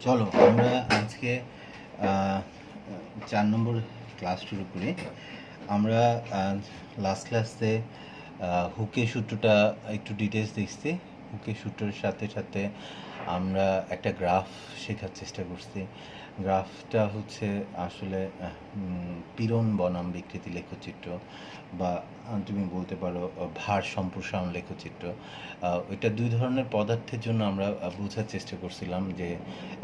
চলো আমরা আজকে 4 নম্বর ক্লাস শুরু করি। আমরা লাস্ট ক্লাসে হুকের সূত্রটা একটু ডিটেলস দেখছি। হুকের সূত্রের সাথে সাথে আমরা একটা গ্রাফ শেখার চেষ্টা করছি। গ্রাফটা হচ্ছে আসলে পীড়ন বনাম বিকৃতি লেখচিত্র, বা তুমি বলতে পারো ভার সম্প্রসারণ লেখচিত্র। এটা দুই ধরনের পদার্থের জন্য আমরা বোঝার চেষ্টা করছিলাম যে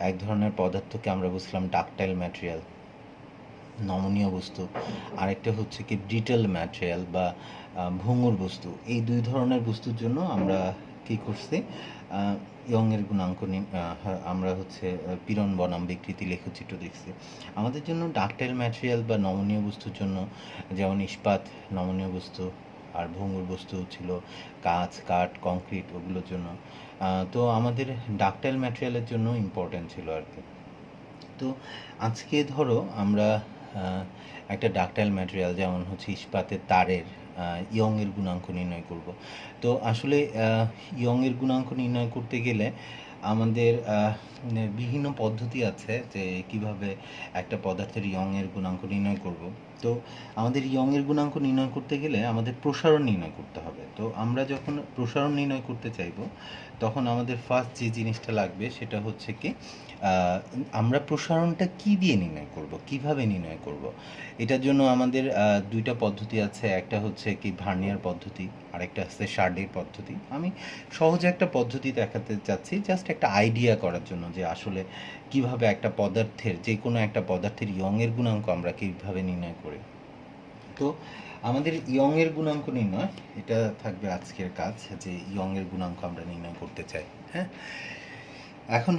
এক ধরনের পদার্থকে আমরা বুঝলাম ডাকটাইল ম্যাটেরিয়াল, নমনীয় বস্তু, আরেকটা হচ্ছে কি ব্রিটেল ম্যাটেরিয়াল বা ভঙ্গুর বস্তু। এই দুই ধরনের বস্তুর জন্য আমরা কী করছি, ইয়ংয়ের গুণাঙ্ক আমরা হচ্ছে পীড়ন বনাম বিকৃতি লেখচিত্র দেখছি। আমাদের জন্য ডাকটাইল ম্যাটেরিয়াল বা নমনীয় বস্তুর জন্য, যেমন ইস্পাত নমনীয় বস্তু, আর ভঙ্গুর বস্তু ছিল কাঁচ, কাঠ, কংক্রিট, ওগুলোর জন্য। তো আমাদের ডাকটাইল ম্যাটেরিয়ালের জন্য ইম্পর্ট্যান্ট ছিল আর কি। তো আজকে ধরো আমরা একটা ডাকটাইল ম্যাটেরিয়াল যেমন হচ্ছে ইস্পাতের তারের ইয়ংয়ের গুণাঙ্ক নির্ণয় করব। তো আসলে ইয়ংয়ের গুণাঙ্ক নির্ণয় করতে গেলে আমাদের বিভিন্ন পদ্ধতি আছে যে কিভাবে একটা পদার্থের ইয়ংয়ের গুণাঙ্ক নির্ণয় করব। তো আমাদের ইয়ংয়ের গুণাঙ্ক নির্ণয় করতে গেলে আমাদের প্রসারণ নির্ণয় করতে হবে। তো আমরা যখন প্রসারণ নির্ণয় করতে চাইব তখন আমাদের ফার্স্ট যে জিনিসটা লাগবে সেটা হচ্ছে কি, আমরা প্রসারণটা কি দিয়ে নির্ণয় করব, কিভাবে নির্ণয় করব। এটার জন্য আমাদের দুইটা পদ্ধতি আছে। একটা হচ্ছে কি ভার্নিয়ার পদ্ধতি, আর একটা হচ্ছে শার্ডের পদ্ধতি। আমি সহজে একটা পদ্ধতি দেখাতে চাচ্ছি, জাস্ট একটা আইডিয়া করার জন্য যে আসলে কিভাবে একটা পদার্থের, যে কোনো একটা পদার্থের ইয়ংয়ের গুণাঙ্ক আমরা কীভাবে নির্ণয় করি। তো আমাদের ইয়ংয়ের গুণাঙ্ক নির্ণয়, এটা থাকবে আজকের কাজ, যে ইয়ংয়ের গুণাঙ্ক আমরা নির্ণয় করতে চাই। হ্যাঁ, এখন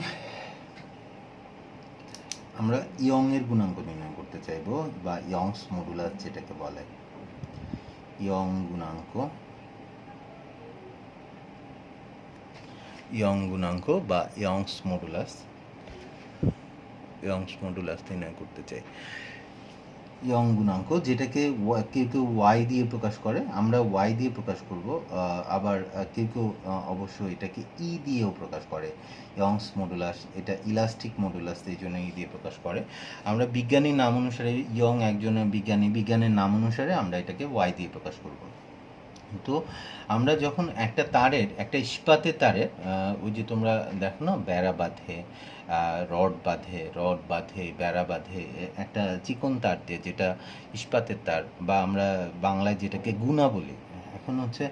আমরা ইয়ংয়ের গুণাঙ্ক নির্ণয় করতে চাইব, বা ইয়ংস মডুলাস যেটাকে বলে। ইয়ং গুণাঙ্ক, ইয়ং গুণাঙ্ক বা ইয়ংস মডুলাস নির্ণয় করতে চাই। ইয়ং গুণাঙ্ক, যেটাকে কেউ কেউ ওয়াই দিয়ে প্রকাশ করে, আমরা ওয়াই দিয়ে প্রকাশ করব। আবার কেউ কেউ অবশ্য এটাকে ই দিয়েও প্রকাশ করে। ইয়ংস মডুলাস, এটা ইলাস্টিক মডুলাস, এই জন্য ই দিয়ে প্রকাশ করে। আমরা বিজ্ঞানীর নাম অনুসারে, ইয়ং একজনের বিজ্ঞানের নাম অনুসারে আমরা এটাকে ওয়াই দিয়ে প্রকাশ করব। তো আমরা যখন একটা তারের, একটা ইস্পাতের তারের, ওই যে তোমরা দেখো না বেড়া বাঁধে, রড বাঁধে, বেড়া বাঁধে একটা চিকন তার দিয়ে, যেটা ইস্পাতের তার, বা আমরা বাংলায় যেটাকে গুণা বলি। এখন হচ্ছে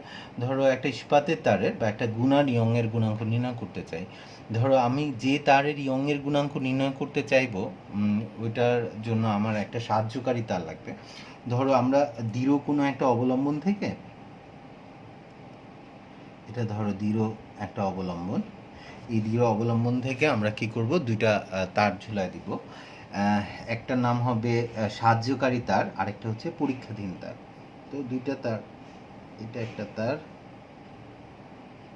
ধরো একটা ইস্পাতের তারের বা একটা গুণার ইয়ংয়ের গুণাঙ্ক নির্ণয় করতে চাই। ধরো আমি যে তারের ইয়ংয়ের গুণাঙ্ক নির্ণয় করতে চাইবো, ওইটার জন্য আমার একটা সাহায্যকারী তার লাগবে। ধরো আমরা দৃঢ় কোনো একটা অবলম্বন থেকে, এটা ধরো দৃঢ় একটা অবলম্বন, এই দৃঢ় অবলম্বন থেকে আমরা কি করব, দুইটা তার ঝুলায় দিব। একটা নাম হবে সাহায্যকারী তার, আরেকটা হচ্ছে পরীক্ষাধীন তার। তো দুইটা তার, এটা একটা তার,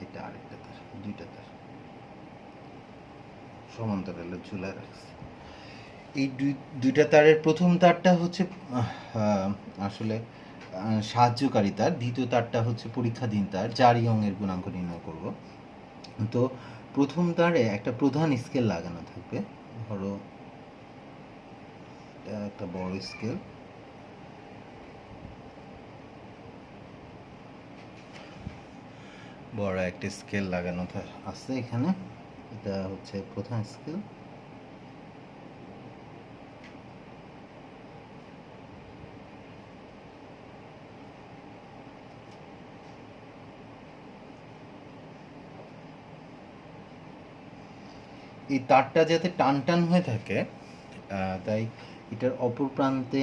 এটা আরেকটা তার, দুইটা তার সমান্তরালে ঝুলায় রাখছে। এই দুইটা তারের প্রথম তারটা হচ্ছে আসলে সাহায্যকারী তার, দ্বিতীয় তারটা হচ্ছে পরীক্ষাধীন তার, যার ইয়ংয়ের গুণাঙ্ক নির্ণয় করব। তো প্রথম তারে একটা প্রধান স্কেল লাগানো থাকবে। ধরো একটা বড় স্কেল, বড় একটা স্কেল লাগানো আছে এখানে। এটা হচ্ছে প্রধান স্কেল। এই তারটা যাতে টান টান হয়ে থাকে, তাই এটার অপর প্রান্তে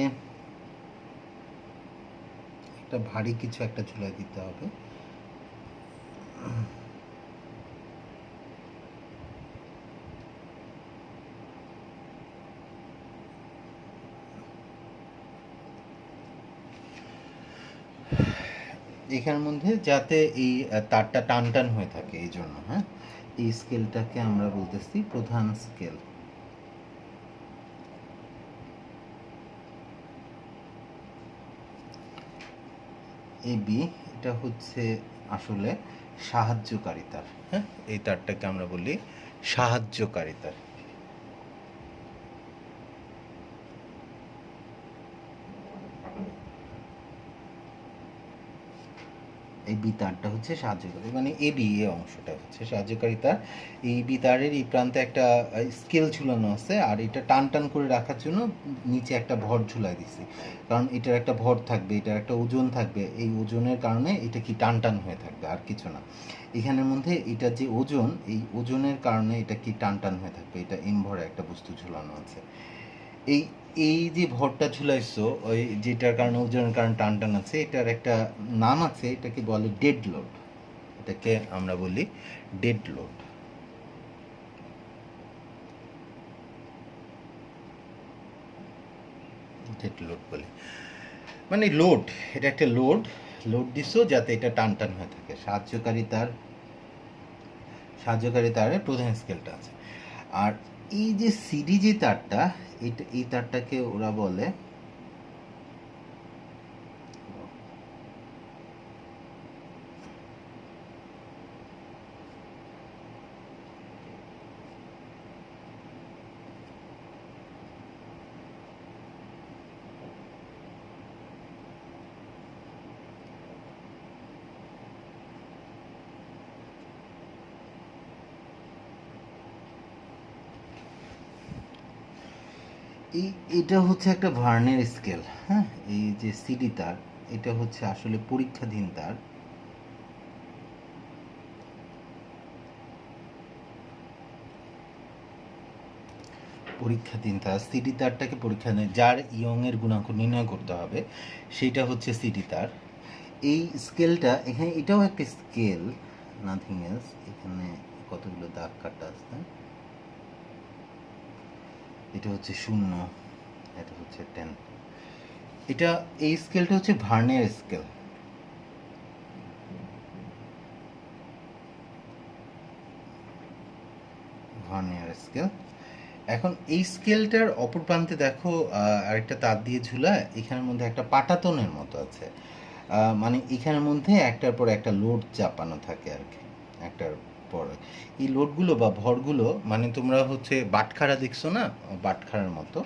একটা ভারী কিছু একটা ঝুলাই দিতে হবে। এখানের মধ্যে যাতে এই তারটা টান টান হয়ে থাকে, এই জন্য। হ্যাঁ, এই স্কেলটাকে আমরা বলতেছি প্রধান স্কেল। এই বি, এটা হচ্ছে আসলে সাহায্যকারী তার। হ্যাঁ, এই তারটাকে আমরা বলি সাহায্যকারী তার। এই বি তারটা হচ্ছে সাহায্যকারী, মানে এ বি এ অংশটা হচ্ছে সাহায্যকারী তার। এই বি তারের এই প্রান্তে একটা স্কেল ঝুলানো আছে, আর এটা টান টান করে রাখার জন্য নিচে একটা ভর ঝুলাই দিছি, কারণ এটার একটা ভর থাকবে, এটার একটা ওজন থাকবে, এই ওজনের কারণে এটা কি টান টান হয়ে থাকবে, আর কিছু না। এখানের মধ্যে এটার যে ওজন, এই ওজনের কারণে এটা কি টান টান হয়ে থাকবে, এটা এম ভরে একটা বস্তু ঝুলানো আছে। এই এই যে ভরটা ঝুলাইছো, ওই যেটার কারণে ওজনের কারণে টান টান আছে, এটার একটা নাম আছে, এটাকে বলে ডেড লোড। এটাকে আমরা বলি ডেড লোড। ডেড লোড বলি, মানে লোড, এটা একটা লোড, লোড দিছো যাতে এটা টান টান হয়ে থাকে। সাহায্যকারী তারের প্রধান স্কেলটা আছে। আর এই যে সিডি যে তারটা, এই তারটাকে ওরা বলে এটা হচ্ছে একটা ভার্নের স্কেল। হ্যাঁ, এই যে সিডি তার, এটা হচ্ছে আসলে পরীক্ষাধীন তার। পরীক্ষাধীন তার সিডি তারটাকে পরীক্ষা নেয়, যার ইয়ং এর গুণাঙ্ক নির্ণয় করতে হবে, সেটা হচ্ছে সিডি তার। এই স্কেলটা এখানে, এটাও একটা স্কেল, নাথিং এলস। এখানে কতগুলো দাগ কাটা আছে, এটা হচ্ছে 0, এটা হচ্ছে 10। এটা, এই স্কেলটা হচ্ছে ভার্নের স্কেল। Vernier scale. এখন এই স্কেলটার অপর প্রান্তে দেখো আরেকটা তার দিয়ে ঝুলা, এখানের মধ্যে একটা পাটাতনের মতো আছে। মানে এখানের মধ্যে একটার পর একটা লোড চাপানো থাকে আর কি, একটার পর। এই লোডগুলো বা ভরগুলো, মানে তোমরা হচ্ছে বাটখারা দেখছো না, বাটখারার মতো।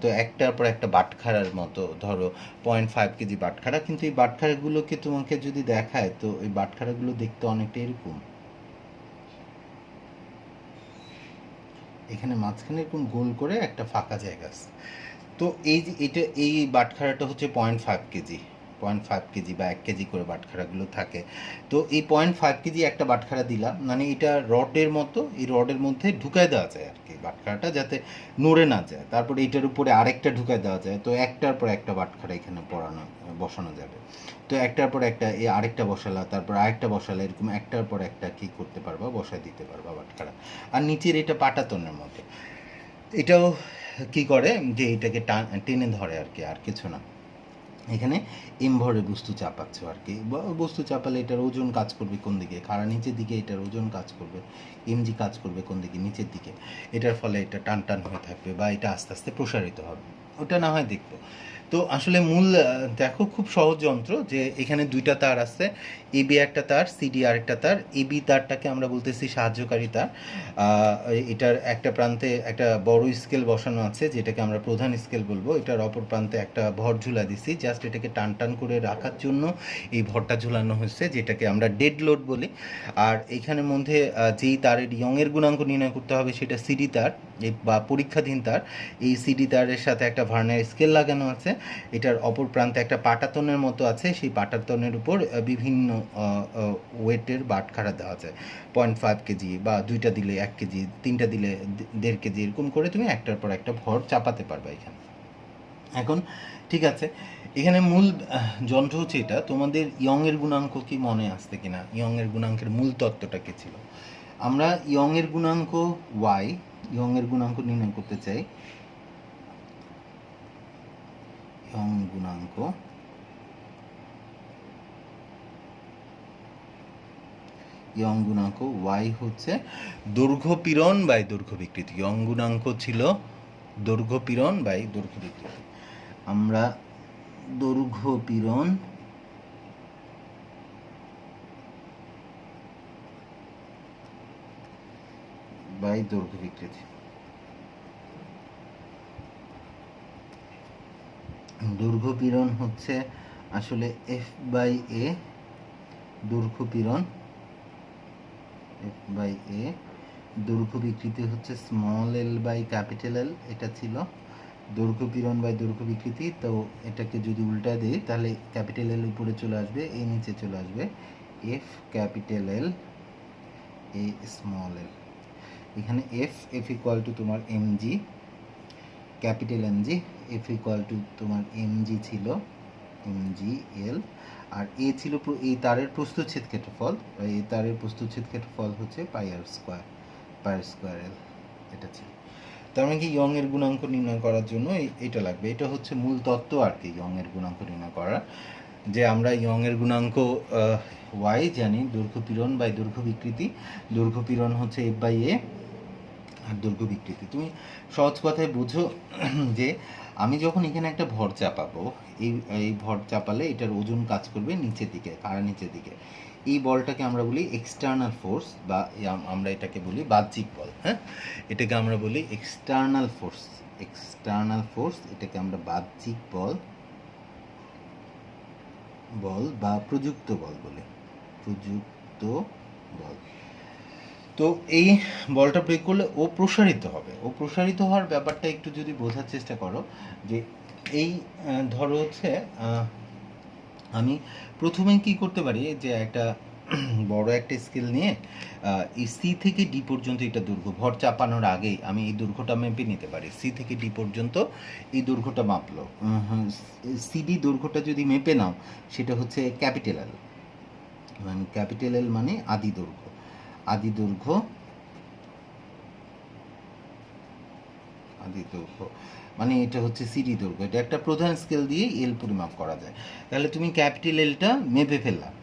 তো একটার পর একটা বাটখারার মতো, ধরো 0.5 কেজি বাটখারা, কিন্তু এই বাটখারাগুলোকে তোমাকে যদি দেখায়, তো এই বাটখারাগুলো দেখতে অনেকটা এরকম। এখানে মাঝখানে এরকম গোল করে একটা ফাঁকা জায়গা আছে। তো এই যে এটা, এই বাটখারাটা হচ্ছে 0.5 কেজি, 0.5 কেজি বা 1 কেজি করে বাটখারাগুলো থাকে। তো এই 0.5 কেজি একটা বাটখারা দিলাম, মানে এটা রডের মতো, এই রডের মধ্যে ঢুকায় দেওয়া যায় আর কি বাটখারাটা, যাতে নড়ে না যায়। তারপরে এটার উপরে আরেকটা ঢুকায় দেওয়া যায়, তো একটার পর একটা বাটখারা এখানে বসানো যাবে। তো একটার পর একটা, এই আরেকটা বসালা, তারপর আরেকটা বসালা, এরকম একটার পর একটা কি করতে পারবা, বসায় দিতে পারবা বাটখারা। আর নিচের এটা পাটাতনের মতো, এটাও কি করে যে এটাকে টেনে ধরে আর কি, আর কিছু না। এখানে এমভরে বস্তু চাপাচ্ছ আর কি, বস্তু চাপালে এটার ওজন কাজ করবে কোন দিকে, খাড়া নিচের দিকে, এটার ওজন কাজ করবে, এমজি কাজ করবে কোন দিকে, নিচের দিকে। এটার ফলে এটা টান টান হয়ে থাকবে বা এটা আস্তে আস্তে প্রসারিত হবে, ওটা না হয় দেখবো। তো আসলে মূল দেখো, খুব সহজ যন্ত্র, যে এখানে দুইটা তার আছে, এবি একটা তার, সিডি আরেকটা তার। এবি তারটাকে আমরা বলতেছি সাহায্যকারী তার। এটার একটা প্রান্তে একটা বড় স্কেল বসানো আছে, যেটাকে আমরা প্রধান স্কেল বলবো। এটার অপর প্রান্তে একটা ভর ঝুলা দিছি, জাস্ট এটাকে টান টান করে রাখার জন্য এই ভরটা ঝুলানো হয়েছে, যেটাকে আমরা ডেড লোড বলি। আর এইখানের মধ্যে যেই তারের ইয়ংয়ের গুণাঙ্ক নির্ণয় করতে হবে, সেটা সিডি তার বা পরীক্ষাধীন তার। এই সিডি তারের সাথে একটা ভার্নার স্কেল লাগানো আছে, এটার অপর প্রান্তে একটা পাটাতনের মতো আছে, সেই পাটাতনের উপর বিভিন্ন ওয়েটের বাটখারা দেওয়া যায়। 0.5 কেজি বা দুইটা দিলে 1 কেজি, তিনটা দিলে 1.5 কেজি, এরকম করে তুমি একটার পর একটা ভর চাপাতে পারবে এখানে। এখন ঠিক আছে, এখানে মূল যন্ত্র হচ্ছে এটা। তোমাদের ইয়ংয়ের গুণাঙ্ক কি মনে আসছে কিনা, ইয়ংয়ের গুণাঙ্কের মূল তত্ত্বটা কি ছিল? আমরা ইয়ংয়ের গুণাঙ্ক ওয়াই, ইয়ংয়ের গুণাঙ্ক নির্ণয় করতে চাই। ইয়ং গুণাঙ্ক, ইয়ং গুণাঙ্ক ওয়াই হচ্ছে দৈর্ঘ্য পীড়ন বাই দৈর্ঘ্য বিকৃতি। ইয়ং গুণাঙ্ক ছিল দৈর্ঘ্য পীড়ন বাই দৈর্ঘ্য বিকৃতি। আমরা দৈর্ঘ্য পীড়ন বাই দৈর্ঘ্য বিকৃতি। দৈর্ঘ্য পীড়ন হচ্ছে আসলে এফ বাই এ দৈর্ঘ্য পীড়ন এফ বাই এ, দৈর্ঘ্য বিকৃতি হচ্ছে small L by capital L, এটা ছিল দৈর্ঘ্য পীড়ন বাই দৈর্ঘ্য বিকৃতি। তো এটাকে যদি উল্টা দিই তাহলে ক্যাপিটাল এল উপরে চলে আসবে, এ নিচে চলে আসবে, F capital L A small এল। এখানে এফ ইকুয়াল টু তোমার MG, capital MG, F equal to তোমার এমজি ছিল এমজি এল, আর এ ছিল এই তারের প্রস্থচ্ছেদ ক্ষেত্রফল, এই তারের প্রস্থচ্ছেদ ক্ষেত্রফল হচ্ছে পাই আর স্কোয়ার এল, এটা ছিল। তার মানে কি ইয়ং এর গুণাঙ্ক নির্ণয় করার জন্য এটা লাগবে। এটা হচ্ছে মূল তত্ত্ব আর কি ইয়ং এর গুণাঙ্ক নির্ণয় করার, যে আমরা ইয়ং এর গুণাঙ্ক ওয়াই জানি, দৈর্ঘ্য পীড়ন বাই দৈর্ঘ্য বিকৃতি, দৈর্ঘ্য পীড়ন হচ্ছে এফ বাই এ আর দৈর্ঘ্য বিকৃতি। তুমি সহজ কথায় বুঝো যে আমি যখন এখানে একটা ভর চাপাবো, এই ভর চাপালে এটার ওজন কাজ করবে নিচের দিকে, কারা নিচের দিকে, এই বলটাকে আমরা বলি এক্সটার্নাল ফোর্স, বা আমরা এটাকে বলি বাহ্যিক বল। হ্যাঁ, এটাকে আমরা বলি এক্সটার্নাল ফোর্স, এটাকে আমরা বাহ্যিক বল বা প্রযুক্ত বল বলি, প্রযুক্ত বল। তো এই বলটা প্রয়োগ করলে ও প্রসারিত হবে, ও প্রসারিত হওয়ার ব্যাপারটা একটু যদি বোঝার চেষ্টা করো, যে এই ধরো হচ্ছে আমি প্রথমে কি করতে পারি, যে একটা বড় একটা স্কেল নিয়ে এই সি থেকে ডি পর্যন্ত এটা দৈর্ঘ্য, ভর চাপানোর আগেই আমি এই দৈর্ঘ্যটা মেপে নিতে পারি। সি থেকে ডি পর্যন্ত এই দৈর্ঘ্যটা মাপলো, সিডি দৈর্ঘ্যটা যদি মেপে নাও সেটা হচ্ছে ক্যাপিটাল এল, মানে ক্যাপিটাল এল মানে আদি দৈর্ঘ্য মানে এটা হচ্ছে সিডি দৈর্ঘ্য। এটা একটা প্রধান স্কেল দিয়ে এল পরিমাপ করা যায়। তাহলে তুমি ক্যাপিটাল এলটা মেপে ফেললাম,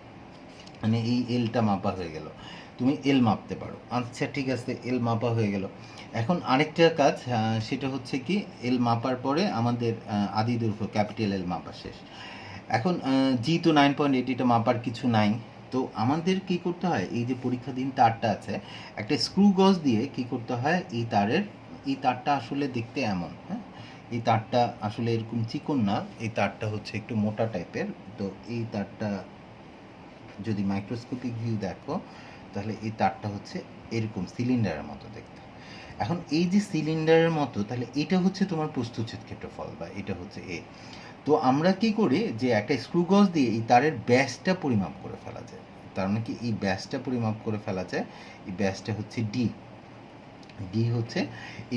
মানে এই এলটা মাপা হয়ে গেল, তুমি এল মাপতে পারো। আচ্ছা ঠিক আছে, এল মাপা হয়ে গেল। এখন আরেকটা কাজ, সেটা হচ্ছে কি, এল মাপার পরে আমাদের আদি দৈর্ঘ্য ক্যাপিটাল এল মাপা শেষ। এখন জি তো 9.8, এটা মাপার কিছু নাই। তো আমাদের কি করতে হয়, এই যে পরীক্ষাধীন তারটা আছে, একটা স্ক্রু গজ দিয়ে কি করতে হয়, এই তারটা আসলে দেখতে এমন, হ্যাঁ, এই তারটা আসলে এরকম চিকন না, এই তারটা হচ্ছে একটু মোটা টাইপের। তো এই তারটা যদি মাইক্রোস্কোপিক ভিউ দেখো তাহলে এই তারটা হচ্ছে এরকম সিলিন্ডারের মতো দেখতে। এখন এই যে সিলিন্ডারের মতো, তাহলে এটা হচ্ছে তোমার প্রস্থচ্ছেদ ক্ষেত্রফল, বা এটা হচ্ছে এ। তো আমরা কি করি, যে একটা স্ক্রু গজ দিয়ে এই তারের ব্যাসটা পরিমাপ করে ফেলা যায়। তার মানে কি, এই ব্যাসটা পরিমাপ করে ফেলা যায়, এই ব্যাসটা হচ্ছে ডি হচ্ছে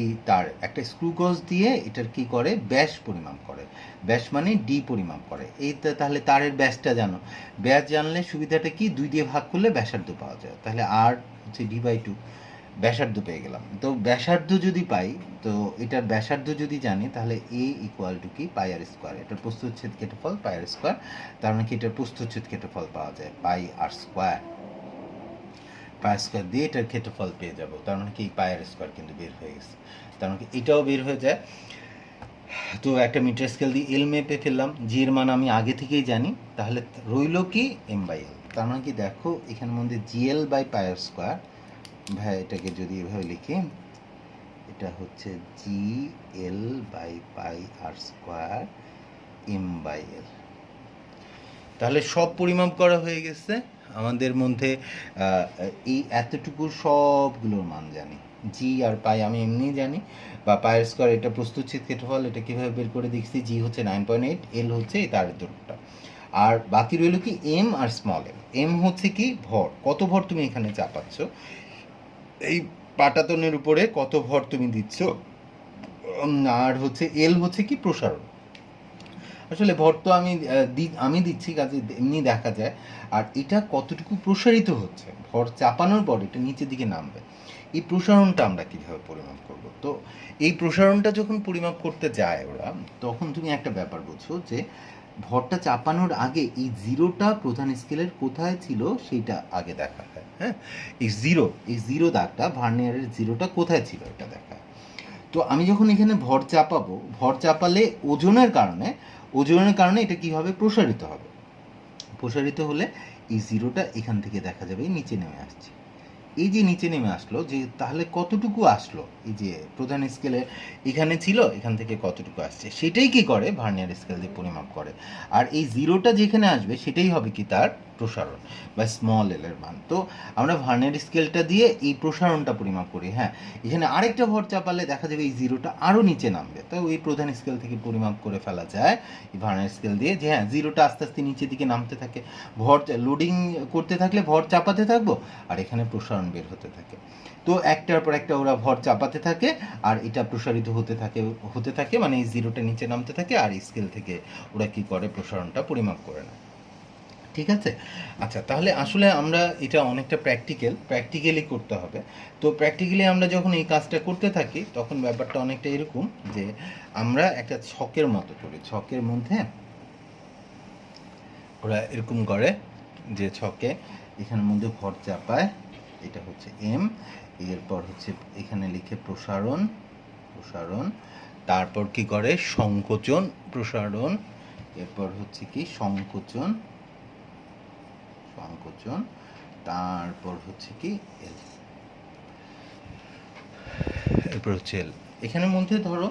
এই তার একটা স্ক্রু গজ দিয়ে এটার কি করে, ব্যাস পরিমাপ করে, ব্যাস মানে ডি পরিমাপ করে। এই তাহলে তারের ব্যাসটা জানো, ব্যাস জানলে সুবিধাটা কি, 2 দিয়ে ভাগ করলে ব্যাসার্ধ পাওয়া যায়, তাহলে আর হচ্ছে ডি/2, ব্যাসার্ধ পেয়ে গেলাম। তো ব্যাসার্ধ যদি পাই, তো এটার ব্যাসার্ধ যদি জানি, তাহলে এ ইকুয়াল টু কি, পাই আর স্কোয়ার, এটার প্রস্থচ্ছেদ ক্ষেত্রফল পাই আর স্কোয়ার। তার মানে কি এটার প্রস্থচ্ছেদ ক্ষেত্রফল পাওয়া যায় পাই আর স্কোয়ার দিয়ে এটার ক্ষেত্রফল পেয়ে যাব। তার মানে কি পাই আর স্কোয়ার কিন্তু বের হয়ে গেছে, তার মানে কি এটাও বের হয়ে যায়। তো একটা মিটার স্কেল দিয়ে এল মেপে ফেললাম, জি এর মান আমি আগে থেকেই জানি, তাহলে রইল কি এম বাই এল। তার মানে কি দেখো এখানের মধ্যে GL by pi R square, ভাই এটাকে যদি এভাবে লিখি, এটা হচ্ছে G L by pi R square M by L. তাহলে সব পরিমাপ করা হয়ে গেছে আমাদের মধ্যে, এই এতটুকু সবগুলোর মান জানি, জি আর পাই আমি এমনি জানি, বা পায়ের স্কোয়ার এটা প্রস্থচ্ছেদ ক্ষেত্রফল, এটা কীভাবে বের করে দেখছি, জি হচ্ছে 9.8, এল হচ্ছে এই তারের দৈর্ঘ্যটা, আর বাকি রইল কি M R small M. M হচ্ছে কি ভর, কত ভর তুমি এখানে চাপাচ্ছ, এই পাটাতনের উপরে কত ভর তুমি দিচ্ছ, আর হচ্ছে এল হচ্ছে কি প্রসারণ। আসলে ভর তো আমি দিচ্ছি কাজে এমনি দেখা যায়, আর এটা কতটুকু প্রসারিত হচ্ছে, ভর চাপানোর পর এটা নিচের দিকে নামবে, এই প্রসারণটা আমরা কীভাবে পরিমাপ করব। তো এই প্রসারণটা যখন পরিমাপ করতে যায় ওরা, তখন তুমি একটা ব্যাপার বুঝছো, যে ভরটা চাপানোর আগে এই জিরোটা প্রধান স্কেলের কোথায় ছিল সেটা আগে দেখা হয়। হ্যাঁ, এই জিরো দাগটা, ভার্নিয়ারের জিরোটা কোথায় ছিল এটা দেখা। তো আমি যখন এখানে ভর চাপাবো, ভর চাপালে ওজনের কারণে এটা কি হবে, প্রসারিত হবে। প্রসারিত হলে এই জিরোটা এখান থেকে দেখা যাবে নিচে নেমে আসছে। এই যে নিচে নেমে আসলো, যে তাহলে কতটুকু আসলো, এই যে প্রধান স্কেলে এখানে ছিল, এখান থেকে কতটুকু আসছে, সেটাই কি করে ভার্নিয়ার স্কেল দিয়ে পরিমাপ করে। আর এই জিরোটা যেখানে আসবে সেটাই হবে কি তার প্রসারণ বা স্মল এল এর মান। তো আমরা ভার্নিয়ার স্কেলটা দিয়ে এই প্রসারণটা পরিমাপ করি। হ্যাঁ, এখানে আরেকটা ভর চাপালে দেখা যাবে এই জিরোটা আরও নিচে নামবে, তো ওই প্রধান স্কেল থেকে পরিমাপ করে ফেলা যায় এই ভার্নিয়ার স্কেল দিয়ে যে হ্যাঁ জিরোটা আস্তে আস্তে নিচের দিকে নামতে থাকে, ভর লোডিং করতে থাকলে ভর চাপাতে থাকবো আর এখানে প্রসারণ বের হতে থাকে। তো একটার পর একটা ওরা ভর চাপাতে থাকে আর এটা প্রসারিত হতে থাকে মানে এই জিরোটা নিচে নামতে থাকে আর স্কেল থেকে ওরা কি করে প্রসারণটা পরিমাপ করে না। ঠিক আছে, আচ্ছা তাহলে আসলে আমরা এটা অনেকটা প্র্যাকটিক্যালি করতে হবে। তো প্র্যাকটিক্যালি আমরা যখন এই কাজটা করতে থাকি তখন ব্যাপারটা অনেকটা এরকম যে আমরা একটা ছকের মতো করি, ছকের মধ্যে ওরা এরকম করে যে ছকে এখানের মধ্যে ভর চাপায়, এটা হচ্ছে এম, এরপর হচ্ছে এখানে লিখে প্রসারণ, তারপর কি করে সংকোচন, প্রসারণ, এরপর হচ্ছে কি সংকোচন, তারপর হচ্ছে কি এল, এরপর হচ্ছে এল। এখানের মধ্যে ধরো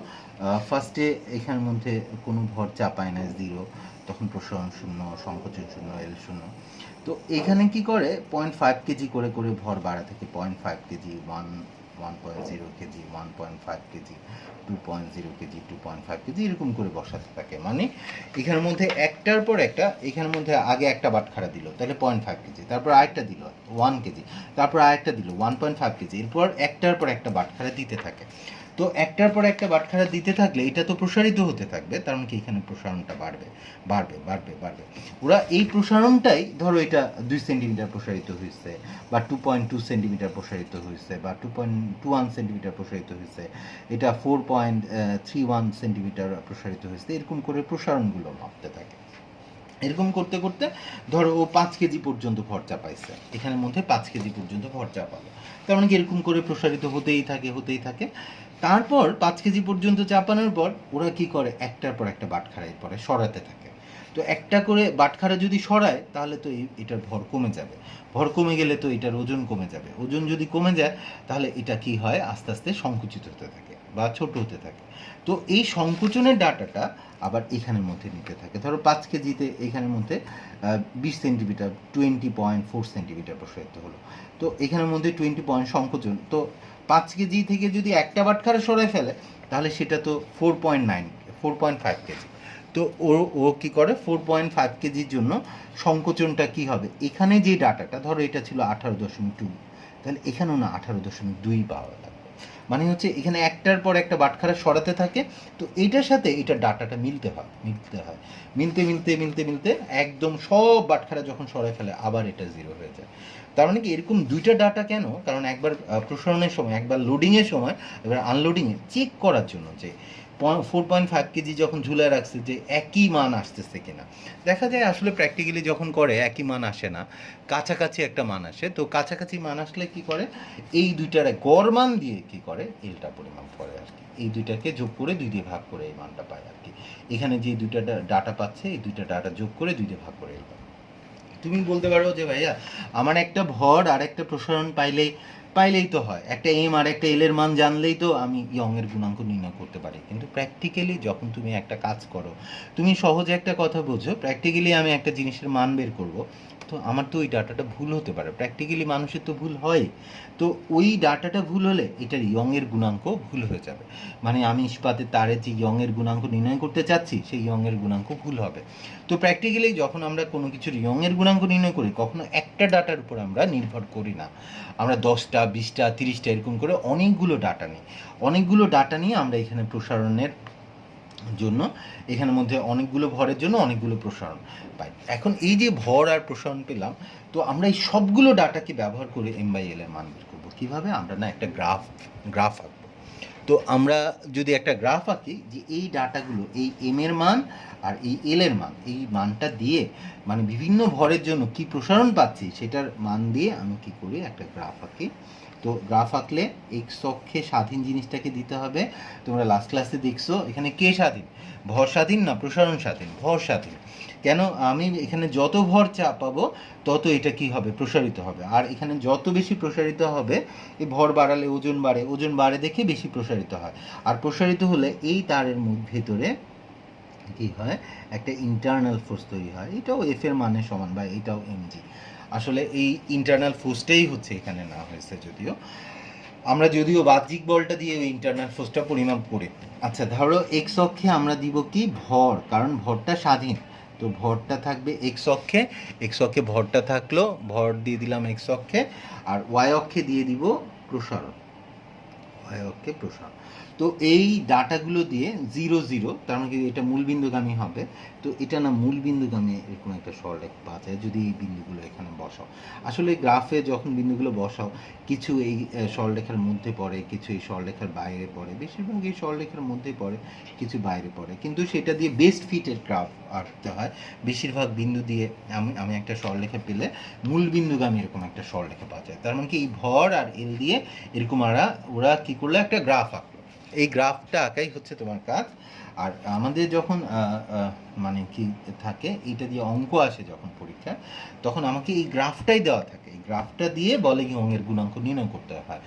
ফার্স্টে এখানের মধ্যে কোনো ভর চাপায় না, জিরো, তখন প্রসারণ শূন্য, সংকোচন শূন্য, এল শূন্য। তো এখানে কি করে 0.5 কেজি করে করে ভর বাড়া থাকে, 0.5 KG, 1.0 KG, 1.5 KG, 2.0 KG, 2.5 KG এরকম করে বসাতে থাকে। মানে এখানের মধ্যে একটার পর একটা, এখানের মধ্যে আগে একটা বাটখারা দিল তাহলে 0.5 কেজি, তারপর আরেকটা দিল 1 কেজি, তারপর আরেকটা দিল 1.5 কেজি, এরপর একটার পর একটা বাটখারা দিতে থাকে। তো একটার পর একটা বাটখারা দিতে থাকলে এটা তো প্রসারিত হতে থাকবে, তার মানে কি এখানে প্রসারণটা বাড়বে। ওরা এই প্রসারণটাই ধরো এটা 2 সেন্টিমিটার প্রসারিত হয়েছে বা 2.2 সেন্টিমিটার প্রসারিত হয়েছে বা 2.21 সেন্টিমিটার প্রসারিত হয়েছে, এটা 4.31 সেন্টিমিটার প্রসারিত হয়েছে, এরকম করে প্রসারণগুলো মাপতে থাকে। এরকম করতে করতে ধরো ও 5 কেজি পর্যন্ত ভর চাপাইছে, এখানের মধ্যে 5 কেজি পর্যন্ত ভর চাপালো, তার মানে কি এরকম করে প্রসারিত হতেই থাকে। তারপর 5 কেজি পর্যন্ত চাপানোর পর ওরা কি করে একটার পর একটা বাটখারা পরে সরাতে থাকে। তো একটা করে বাটখারা যদি সরায় তাহলে তো এটার ভর কমে যাবে, ভর কমে গেলে তো এটার ওজন কমে যাবে, ওজন যদি কমে যায় তাহলে এটা কি হয় আস্তে আস্তে সংকুচিত হতে থাকে বা ছোট হতে থাকে। তো এই সংকোচনের ডাটাটা আবার এখানের মধ্যে নিতে থাকে। ধরো 5 কেজিতে এখানের মধ্যে 20 সেন্টিমিটার 20.4 সেন্টিমিটার প্রসারিত হলো, তো এখানের মধ্যে 20 পয়েন্ট সংকোচন, তো 5 কেজি থেকে যদি একটা বাটখারা সরাই ফেলে তাহলে সেটা তো 4.5 কেজি। তো ও কি করে 4.5 কেজির জন্য সংকোচনটা কি হবে, এখানে যে ডাটাটা ধরো এটা ছিল 18.2, তাহলে এখানেও না 18.2 পাওয়া লাগবে। মানে হচ্ছে এখানে একটার পর একটা বাটখারা সরাতে থাকে, তো এইটার সাথে এটার ডাটাটা মিলতে হয়, মিলতে একদম সব বাটখারা যখন সরাই ফেলে আবার এটা জিরো হয়ে যায়। তার মানে কি এরকম দুইটা ডাটা কেন, কারণ একবার প্রসারণের সময়, একবার লোডিংয়ের সময়, এবার আনলোডিংয়ে চেক করার জন্য যে 4.5 কেজি যখন ঝুলে রাখছে যে একই মান আসতেছে কিনা। দেখা যায় আসলে প্র্যাকটিক্যালি যখন করে একই মান আসে না, কাছাকাছি একটা মান আসে। তো কাছাকাছি মান আসলে কি করে এই দুইটার গড় মান দিয়ে কি করে এলটা পরিমাপ করে আর কি, এই দুইটাকে যোগ করে 2 দিয়ে ভাগ করে এই মানটা পায় আর কি। এখানে যে দুইটা ডাটা পাচ্ছে এই দুইটা ডাটা যোগ করে 2 দিয়ে ভাগ করে এল। তুমি বলতে পারো যে ভাইয়া আমার একটা ভর আর একটা প্রসারণ পাইলেই তো হয়, একটা এম আর একটা এল এর মান জানলেই তো আমি ইয়ং এর গুণাঙ্ক নির্ণয় করতে পারি। কিন্তু প্র্যাকটিক্যালি যখন তুমি একটা কাজ করো, তুমি সহজে একটা কথা বোঝো, প্র্যাকটিক্যালি আমি একটা জিনিসের মান বের করব, তো আমার তো ওই ডাটাটা ভুল হতে পারে, প্র্যাকটিক্যালি মানুষের তো ভুল হয়। তো ওই ডাটাটা ভুল হলে এটার ইয়ং এর গুণাঙ্ক ভুল হয়ে যাবে, মানে আমি ইস্পাতের তারের যে ইয়ং এর গুণাঙ্ক নির্ণয় করতে চাচ্ছি সেই ইয়ং এর গুণাঙ্ক ভুল হবে। তো প্র্যাকটিক্যালি যখন আমরা কোনো কিছুর ইয়ং এর গুণাঙ্ক নির্ণয় করি কখনো একটা ডাটার উপর আমরা নির্ভর করি না, আমরা 10টা 20টা 30টা এরকম করে অনেকগুলো ডাটা নিয়ে আমরা এখানে প্রসারণের জন্য এখানের মধ্যে অনেকগুলো ভরের জন্য অনেকগুলো প্রসারণ পাই। এখন এই যে ভর আর প্রসারণ পেলাম, তো আমরা এই সবগুলো ডাটাকে ব্যবহার করে m/l এর মান বের করবো কিভাবে, আমরা না একটা গ্রাফ আঁকবো। তো আমরা যদি একটা গ্রাফ আঁকি যে এই ডাটাগুলো এই এম এর মান আর এই এল এর মান, এই মানটা দিয়ে মানে বিভিন্ন ভরের জন্য কি প্রসারণ পাচ্ছি সেটার মান দিয়ে আমি কি করি একটা গ্রাফ আঁকি। তো গ্রাফ আঁকলে এক্স অক্ষে স্বাধীন জিনিসটাকে দিতে হবে। তোমরা লাস্ট ক্লাসে দেখছো এখানে কে স্বাধীন, ভর স্বাধীন না প্রসারণ স্বাধীন, ভর স্বাধীন। কেন, আমি এখানে যত ভর চাপাবো তত এটা কি হবে প্রসারিত হবে, আর এখানে যত বেশি প্রসারিত হবে এই ভর বাড়ালে ওজন বাড়ে দেখে বেশি প্রসারিত হয়, আর প্রসারিত হলে এই তারের ভেতরে কি হয়, একটা ইন্টারনাল ফোর্স তৈরি হয়, এটাও এফ এর মানে সমান বা এটাও এমজি। আসলে এই ইন্টারনাল ফোর্সটাই হচ্ছে এখানে না হয়েছে, আমরা যদিও বাহ্যিক বলটা দিয়ে ওই ইন্টারনাল ফোর্সটা পরিমাপ করি। আচ্ছা ধরো এক্স অক্ষে আমরা দিব কি ভর, কারণ ভরটা স্বাধীন, তো ভরটা থাকবে এক্স অক্ষে, এক্স অক্ষে ভরটা থাকলো, ভর দিয়ে দিলাম এক্স অক্ষে, আর ওয়াই অক্ষে দিয়ে দিব প্রসারণ, ওয়াই অক্ষে প্রসারণ। তো এই ডাটাগুলো দিয়ে 0 0, তার মানে কি এটা মূলবিন্দুগামী হবে। তো এটা না মূলবিন্দুগামী এরকম একটা সরলরেখা পাওয়া যায় যদি এই বিন্দুগুলো এখানে বসাও। আসলে গ্রাফে যখন বিন্দুগুলো বসাও, কিছু এই সরলরেখার মধ্যে পড়ে, কিছু এই সরলরেখার বাইরে পড়ে, বেশিরভাগ এই সরলরেখার মধ্যে পড়ে, কিছু বাইরে পড়ে, কিন্তু সেটা দিয়ে বেস্ট ফিটের গ্রাফ আঁকতে হয়। বেশিরভাগ বিন্দু দিয়ে আমি একটা সরলরেখা পেলে মূলবিন্দুগামী এরকম একটা সরলরেখা পাওয়া যায়। তার মানে কি এই ভর আর এল দিয়ে এরকম ওরা কী করলো, একটা গ্রাফ আঁকলো। এই গ্রাফটা আঁকাই হচ্ছে তোমার কাজ। আর আমাদের যখন মানে কি থাকে, এইটা দিয়ে অঙ্ক আসে যখন পরীক্ষায়, তখন আমাকে এই গ্রাফটাই দেওয়া থাকে, এই গ্রাফটা দিয়ে বলে কি অঙ্কের গুণাঙ্ক নির্ণয় করতে হয়।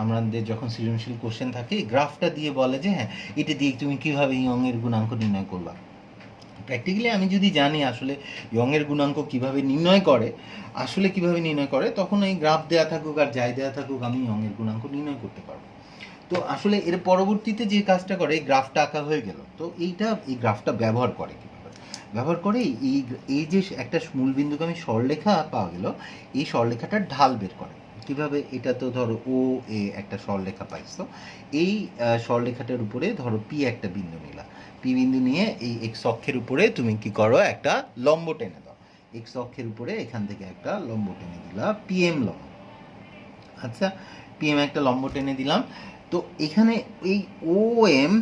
আমাদের যখন সৃজনশীল কোশ্চেন থাকে, এই গ্রাফটা দিয়ে বলে যে হ্যাঁ এটা দিয়ে তুমি কীভাবে এই অঙ্কের গুণাঙ্ক নির্ণয় করবা। প্র্যাকটিক্যালি আমি যদি জানি আসলে ইয়ংয়ের গুণাঙ্ক কিভাবে নির্ণয় করে, তখন এই গ্রাফ দেওয়া থাকুক আর যাই দেওয়া থাকুক, আমি ইয়ংয়ের গুণাঙ্ক নির্ণয় করতে পারবো। তো আসলে এর পরবর্তীতে যে কাজটা করে, এই গ্রাফটা আঁকা হয়ে গেল, তো এই গ্রাফটা ব্যবহার করে কীভাবে, ব্যবহার করে এই যে একটা মূলবিন্দুগামী সরলরেখা পাওয়া গেল, এই সরলরেখাটার ঢাল বের করে কিভাবে। এটা তো ধরো ও এ একটা সরলরেখা পাইছো, এই সরলরেখাটার উপরে ধরো পি একটা বিন্দু নিলা, পি বিন্দু নিয়ে এই এক্স অক্ষের উপরে তুমি কি করো, একটা লম্ব টেনে দাও, এক্স অক্ষের উপরে এখান থেকে একটা লম্ব টেনে দিলা, পিএম লম্ব। আচ্ছা পিএম একটা লম্ব টেনে দিলাম। তো এখানে এই ও এম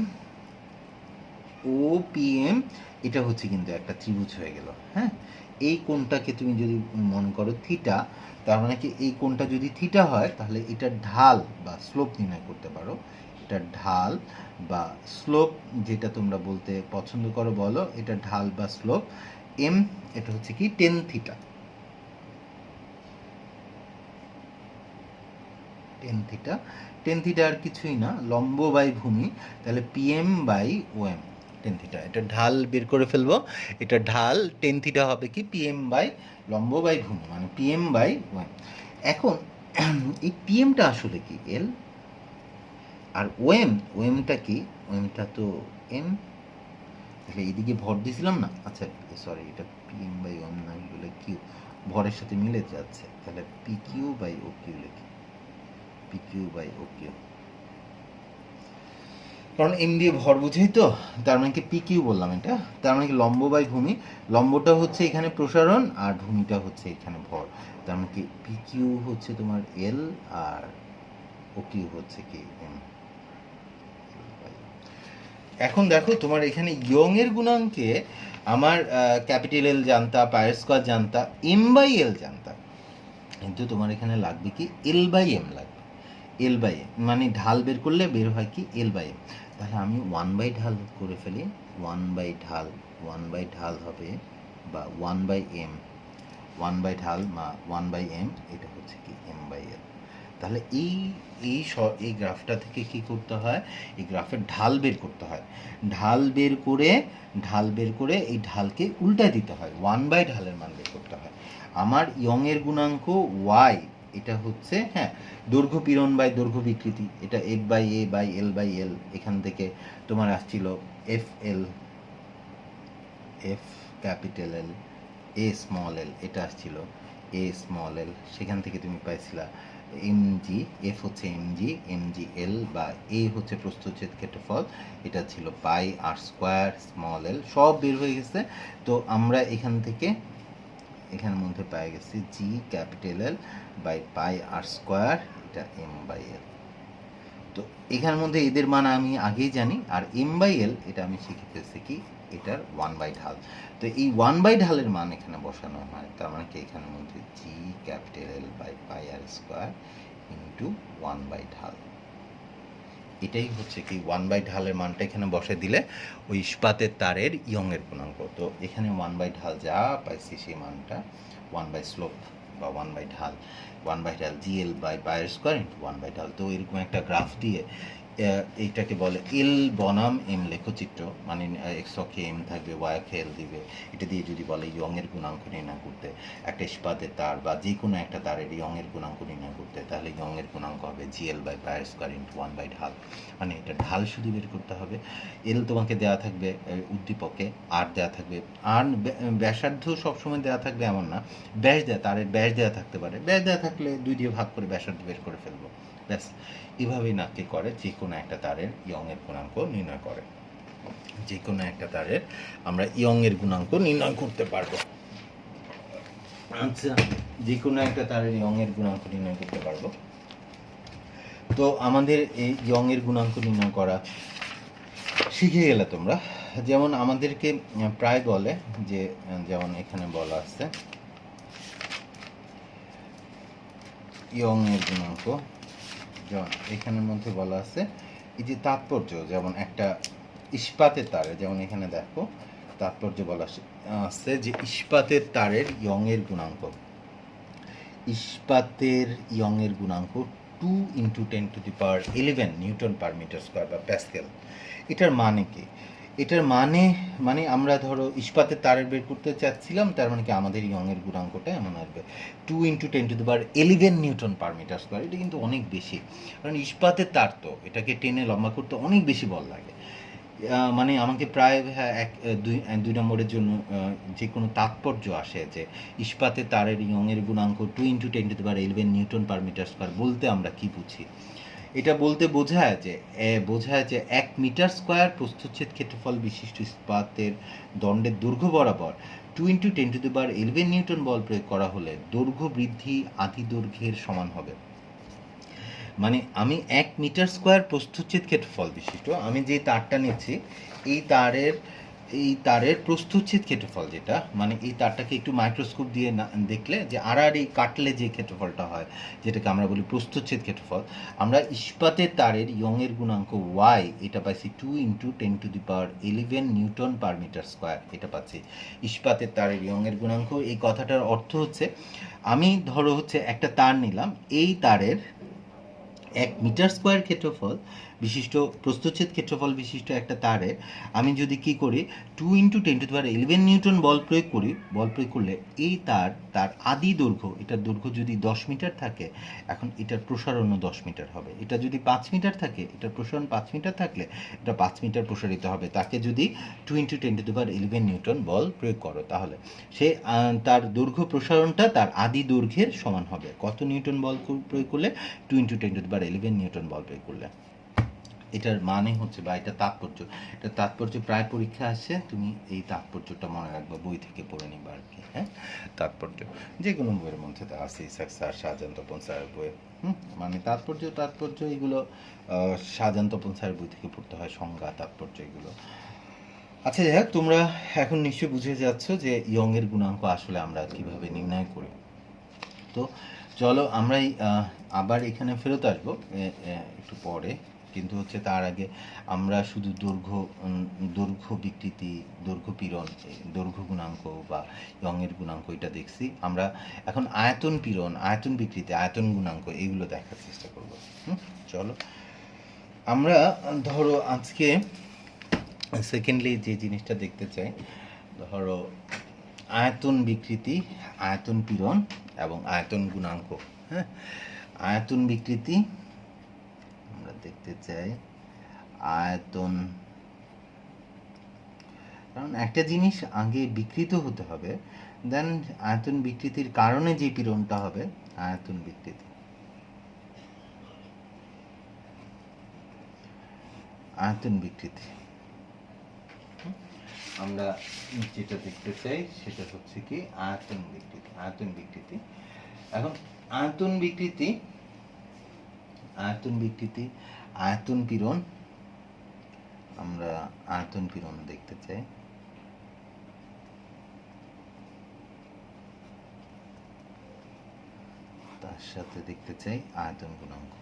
ও পিএম এটা হচ্ছে কিন্তু একটা ত্রিভুজ হয়ে গেল। হ্যাঁ, এই কোণটাকে তুমি যদি মনে করো থিটা, তার মানে কি এই কোণটা যদি থিটা হয়, তাহলে এটার ঢাল বা স্লোপ নির্ণয় করতে পারো। এটার ঢাল বা স্লোপ যেটা তোমরা বলতে পছন্দ করো বলো, এটা ঢাল বা স্লোপ এম, এটা হচ্ছে কি টেন থিটা, টেন থিটা আর কিছুই না, লম্ব বাই ভূমি, তাহলে PM by OM tan theta. এটা ঢাল বের করে ফেলবো, এটা ঢাল টেন থিটা হবে কি পিএম বাই লম্ব বাই ভূমি, মানে পিএম বাই ওএম। এখন এই পিএমটা আসলে কি এল, আর ওএমটা কি, ওএমটা তো এম, তাহলে এইদিকে ভর দিয়েছিলাম না, আচ্ছা সরি এটা পিএম বাই ওএম না বলে কিউ, ভরের সাথে মিলে যাচ্ছে, তাহলে P Q by O Q লিখি, P Q by O Q, কারণ এম দিয়ে ভর বুঝেই তো, তার মানে কি পি কিউ বললাম, এটা তার মানে কি লম্ব বাই ভূমি, লম্বটা হচ্ছে এখানে প্রসারণ আর ভূমিটা হচ্ছে এখানে ভর, তার মানে কি পি কিউ হচ্ছে তোমার এল আর ও কিউ হচ্ছে কি এম। এখন দেখো তোমার এখানে ইয়ংয়ের গুণাঙ্কে আমার ক্যাপিটাল এল জানতা, পায়ের স্কোয়ার জানতা, এম বাই এল জানতা, কিন্তু তোমার এখানে লাগবে কি এল বাই এম লাগবে, এল বাই এম মানে ঢাল বের করলে বের হয় কি এল বাই এম। তাহলে আমি ওয়ান বাই ঢাল করে ফেলি, ওয়ান বাই ঢাল হবে বা one by M, one by ঢাল বা ওয়ান বাই এম, এটা হচ্ছে কি এম বাই এল। তাহলে এই গ্রাফটা থেকে কি করতে হয়, এই গ্রাফের ঢাল বের করতে হয়, ঢাল বের করে এই ঢালকে উল্টা দিতে হয়, ওয়ান বাই ঢালের মান বের করতে হয়। আমার ইয়ংয়ের গুণাঙ্ক ওয়াই, এটা হচ্ছে হ্যাঁ দৈর্ঘ্য পীড়ন বাই দৈর্ঘ্য বিকৃতি, এটা F by A by L by L, এখান থেকে তোমার আসছিল F L, F capital L, A small L, এটা আসছিল এ স্মল এল, সেখান থেকে তুমি পাইছিলা এমজি, এফ হচ্ছে এমজি এল, বা এ হচ্ছে প্রস্থচ্ছেদ ক্ষেত্রফল, এটা ছিল পাই আর স্কোয়ার স্মল এল, সব বের হয়ে গেছে। তো আমরা এখান থেকে এখানের মধ্যে পাই গেছি G capital L by pi R square, এটা এম বাই এল। তো এখানের মধ্যে এদের মান আমি আগেই জানি, আর এম বাই এল এটা আমি শিখে ফেলছি কি এটার ওয়ান বাই ঢাল। তো এই ওয়ান বাই ঢালের মান এখানে বসানো হয়, তার মানে কি এখানের মধ্যে G capital L by pi R square into one by ঢাল, এটাই হচ্ছে কি ওয়ান বাই ঢালের মানটা এখানে বসে দিলে ওই ইস্পাতের তারের ইয়ংয়ের গুণাঙ্ক। তো এখানে ওয়ান বাই ঢাল যা পাইছি সেই মানটা ওয়ান বাই স্লোপ বা ওয়ান বাই ঢাল জিএল বাই পায়ের স্কোয়ার ইন্টু ওয়ান বাই ঢাল। তো এরকম একটা গ্রাফ দিয়ে এইটাকে বলে এল বনাম এম লেখচিত্র, মানে এক্স অক্ষে এম থাকবে, ওয়াই অক্ষে এল দিবে। এটা দিয়ে যদি বলে ইয়ংয়ের গুণাঙ্ক নির্ণয় করতে একটা ইস্পাতের তার বা যে কোনো একটা তারের ইয়ংয়ের গুণাঙ্ক নির্ণয় করতে, তাহলে ইয়ংয়ের গুণাঙ্ক হবে GL by pi square into 1 by ঢাল। মানে এটা ঢাল শুধু বের করতে হবে। এল তোমাকে দেওয়া থাকবে উদ্দীপকে, আর দেওয়া থাকবে, আর ব্যাসার্ধ সবসময় দেওয়া থাকবে এমন না, ব্যাস দেওয়া, তারের ব্যাস দেওয়া থাকতে পারে, ব্যাস দেওয়া থাকলে 2 দিয়ে ভাগ করে ব্যাসার্ধ বের করে ফেলবো, ব্যাস। এভাবেই নাকি করে যে কোনো একটা তারের ইয়ংয়ের গুণাঙ্ক নির্ণয় করে। যে কোনো একটা তারের আমরা ইয়ংয়ের গুণাঙ্ক নির্ণয় করতে পারবো। আচ্ছা, যে কোনো একটা তারের ইয়ংয়ের গুণাঙ্ক নির্ণয় করতে পারবো। তো আমাদের এই ইয়ংয়ের গুণাঙ্ক নির্ণয় করা শিখে গেলে তোমরা, যেমন আমাদেরকে প্রায় বলে যে, যেমন এখানে বলা আছে ইয়ংয়ের গুণাঙ্ক, যেমন এখানের মধ্যে বলা আছে এই যে তাৎপর্য, যেমন একটা ইস্পাতের তারে, যেমন এখানে দেখো তাৎপর্য বলা আছে যে ইস্পাতের তারের ইয়ংয়ের গুণাঙ্ক, ইস্পাতের ইয়ংয়ের গুণাঙ্ক 2 × 10⁻11 নিউটন পার মিটার স্কোয়ার বা প্যাসকেল। এটার মানে কি? এটার মানে আমরা ধরো ইস্পাতের তারের বের করতে চাচ্ছিলাম, তার মানে কি আমাদের ইয়ংয়ের গুণাঙ্কটা এমন আসবে 2 × 10⁻11 নিউটন পার মিটার স্কোয়ার। এটা কিন্তু অনেক বেশি, কারণ ইস্পাতের তার তো এটাকে টেনে লম্বা করতে অনেক বেশি বল লাগে। মানে আমাকে প্রায় দুই নম্বরের জন্য যে কোনো তাৎপর্য আসে যে ইস্পাতের তারের ইয়ংয়ের গুণাঙ্ক 2 × 10⁻11 নিউটন পার মিটার স্কোয়ার বলতে আমরা কি বুঝি? এটা বলতে বোঝায় যে 1 মিটার স্কোয়ার প্রস্থচ্ছেদ ক্ষেত্রফল বিশিষ্ট ইস্পাতের দণ্ডের দৈর্ঘ্য বরাবর 2 × 10⁻11 নিউটন বল প্রয়োগ করা হলে দৈর্ঘ্য বৃদ্ধি আদি দৈর্ঘ্যের সমান হবে। মানে আমি 1 মিটার স্কোয়ার প্রস্থচ্ছেদ ক্ষেত্রফল বিশিষ্ট, আমি যে তারটা নিচ্ছি এই তারের প্রস্থচ্ছেদ ক্ষেত্রফল যেটা, মানে এই তারটাকে একটু মাইক্রোস্কোপ দিয়ে দেখলে যে আড়াআড়ি কাটলে যে ক্ষেত্রফলটা হয়, যেটাকে আমরা বলি প্রস্থচ্ছেদ ক্ষেত্রফল, আমরা ইস্পাতের তারের ইয়ংয়ের গুণাঙ্ক ওয়াই এটা পাচ্ছি 2 × 10⁻11 নিউটন পার মিটার স্কোয়ার, এটা পাচ্ছি ইস্পাতের তারের ইয়ংয়ের গুণাঙ্ক। এই কথাটার অর্থ হচ্ছে, আমি ধরো হচ্ছে একটা তার নিলাম, এই তারের 1 মিটার স্কোয়ার ক্ষেত্রফল বিশিষ্ট প্রস্থচ্ছেদ ক্ষেত্রফল বিশিষ্ট একটা তারে আমি যদি কি করি 2 × 10⁻11 নিউটন বল প্রয়োগ করলে এই তার আদি দৈর্ঘ্য, এটার দৈর্ঘ্য যদি 10 মিটার থাকে, এখন এটার প্রসারণও 10 মিটার হবে। এটা যদি 5 মিটার থাকে, এটার প্রসারণ 5 মিটার থাকলে এটা 5 মিটার প্রসারিত হবে। তাকে যদি 2 × 10⁻11 নিউটন বল প্রয়োগ করো, তাহলে সে তার দৈর্ঘ্য প্রসারণটা তার আদি দৈর্ঘ্যের সমান হবে। কত নিউটন বল প্রয়োগ করলে? 2 × 10⁻11 নিউটন বল প্রয়োগ করলে। এটার মানে হচ্ছে, বা এটা তাৎপর্য প্রায় পরীক্ষা আসে, তুমি এই তাৎপর্যটা মনে রাখবা, বই থেকে পড়ে নিবা আর কি। হ্যাঁ, তাৎপর্য যে কোনো বইয়ের মধ্যে আছে, ইসাক স্যার, শাহজাহান তপন স্যারের বইয়ে, মানে তাৎপর্য এগুলো শাহজাহান তপন স্যারের বই থেকে পড়তে হয়, সংজ্ঞা, তাৎপর্য এগুলো। আচ্ছা, যাই হোক, তোমরা এখন নিশ্চয়ই বুঝে যাচ্ছ যে ইয়ংয়ের গুণাঙ্ক আসলে আমরা কিভাবে নির্ণয় করি। তো চলো আমরা আবার এখানে ফেরত আসবো একটু পরে, কিন্তু হচ্ছে তার আগে আমরা শুধু দৈর্ঘ্য বিকৃতি, দৈর্ঘ্য পীড়ন, দৈর্ঘ্য গুণাঙ্ক বা ইয়ংয়ের গুণাঙ্ক এটা দেখছি। আমরা এখন আয়তন পীড়ন, আয়তন বিকৃতি, আয়তন গুণাঙ্ক এগুলো দেখার চেষ্টা করব। চলো আমরা ধরো আজকে সেকেন্ডলি যে জিনিসটা দেখতে চাই, ধরো আয়তন বিকৃতি, আয়তন পীড়ন এবং আয়তন গুণাঙ্ক। হ্যাঁ, আয়তন বিকৃতি আমরা দেখতে চাই, আয়তন, কারণ একটা জিনিস আগে বিকৃত হতে হবে, দেন আয়তন বিকৃতির কারণে যে পীড়নটা হবে আয়তন বিকৃতি। আয়তন বিকৃতি আমরা যেটা দেখতে চাই সেটা হচ্ছে কি আয়তন বিকৃতি। এখন আয়তন বিকৃতি, আয়তন পীড়ন, আমরা আয়তন পীড়ন দেখতে চাই। তার সাথে দেখতে চাই আয়তন গুণাঙ্ক।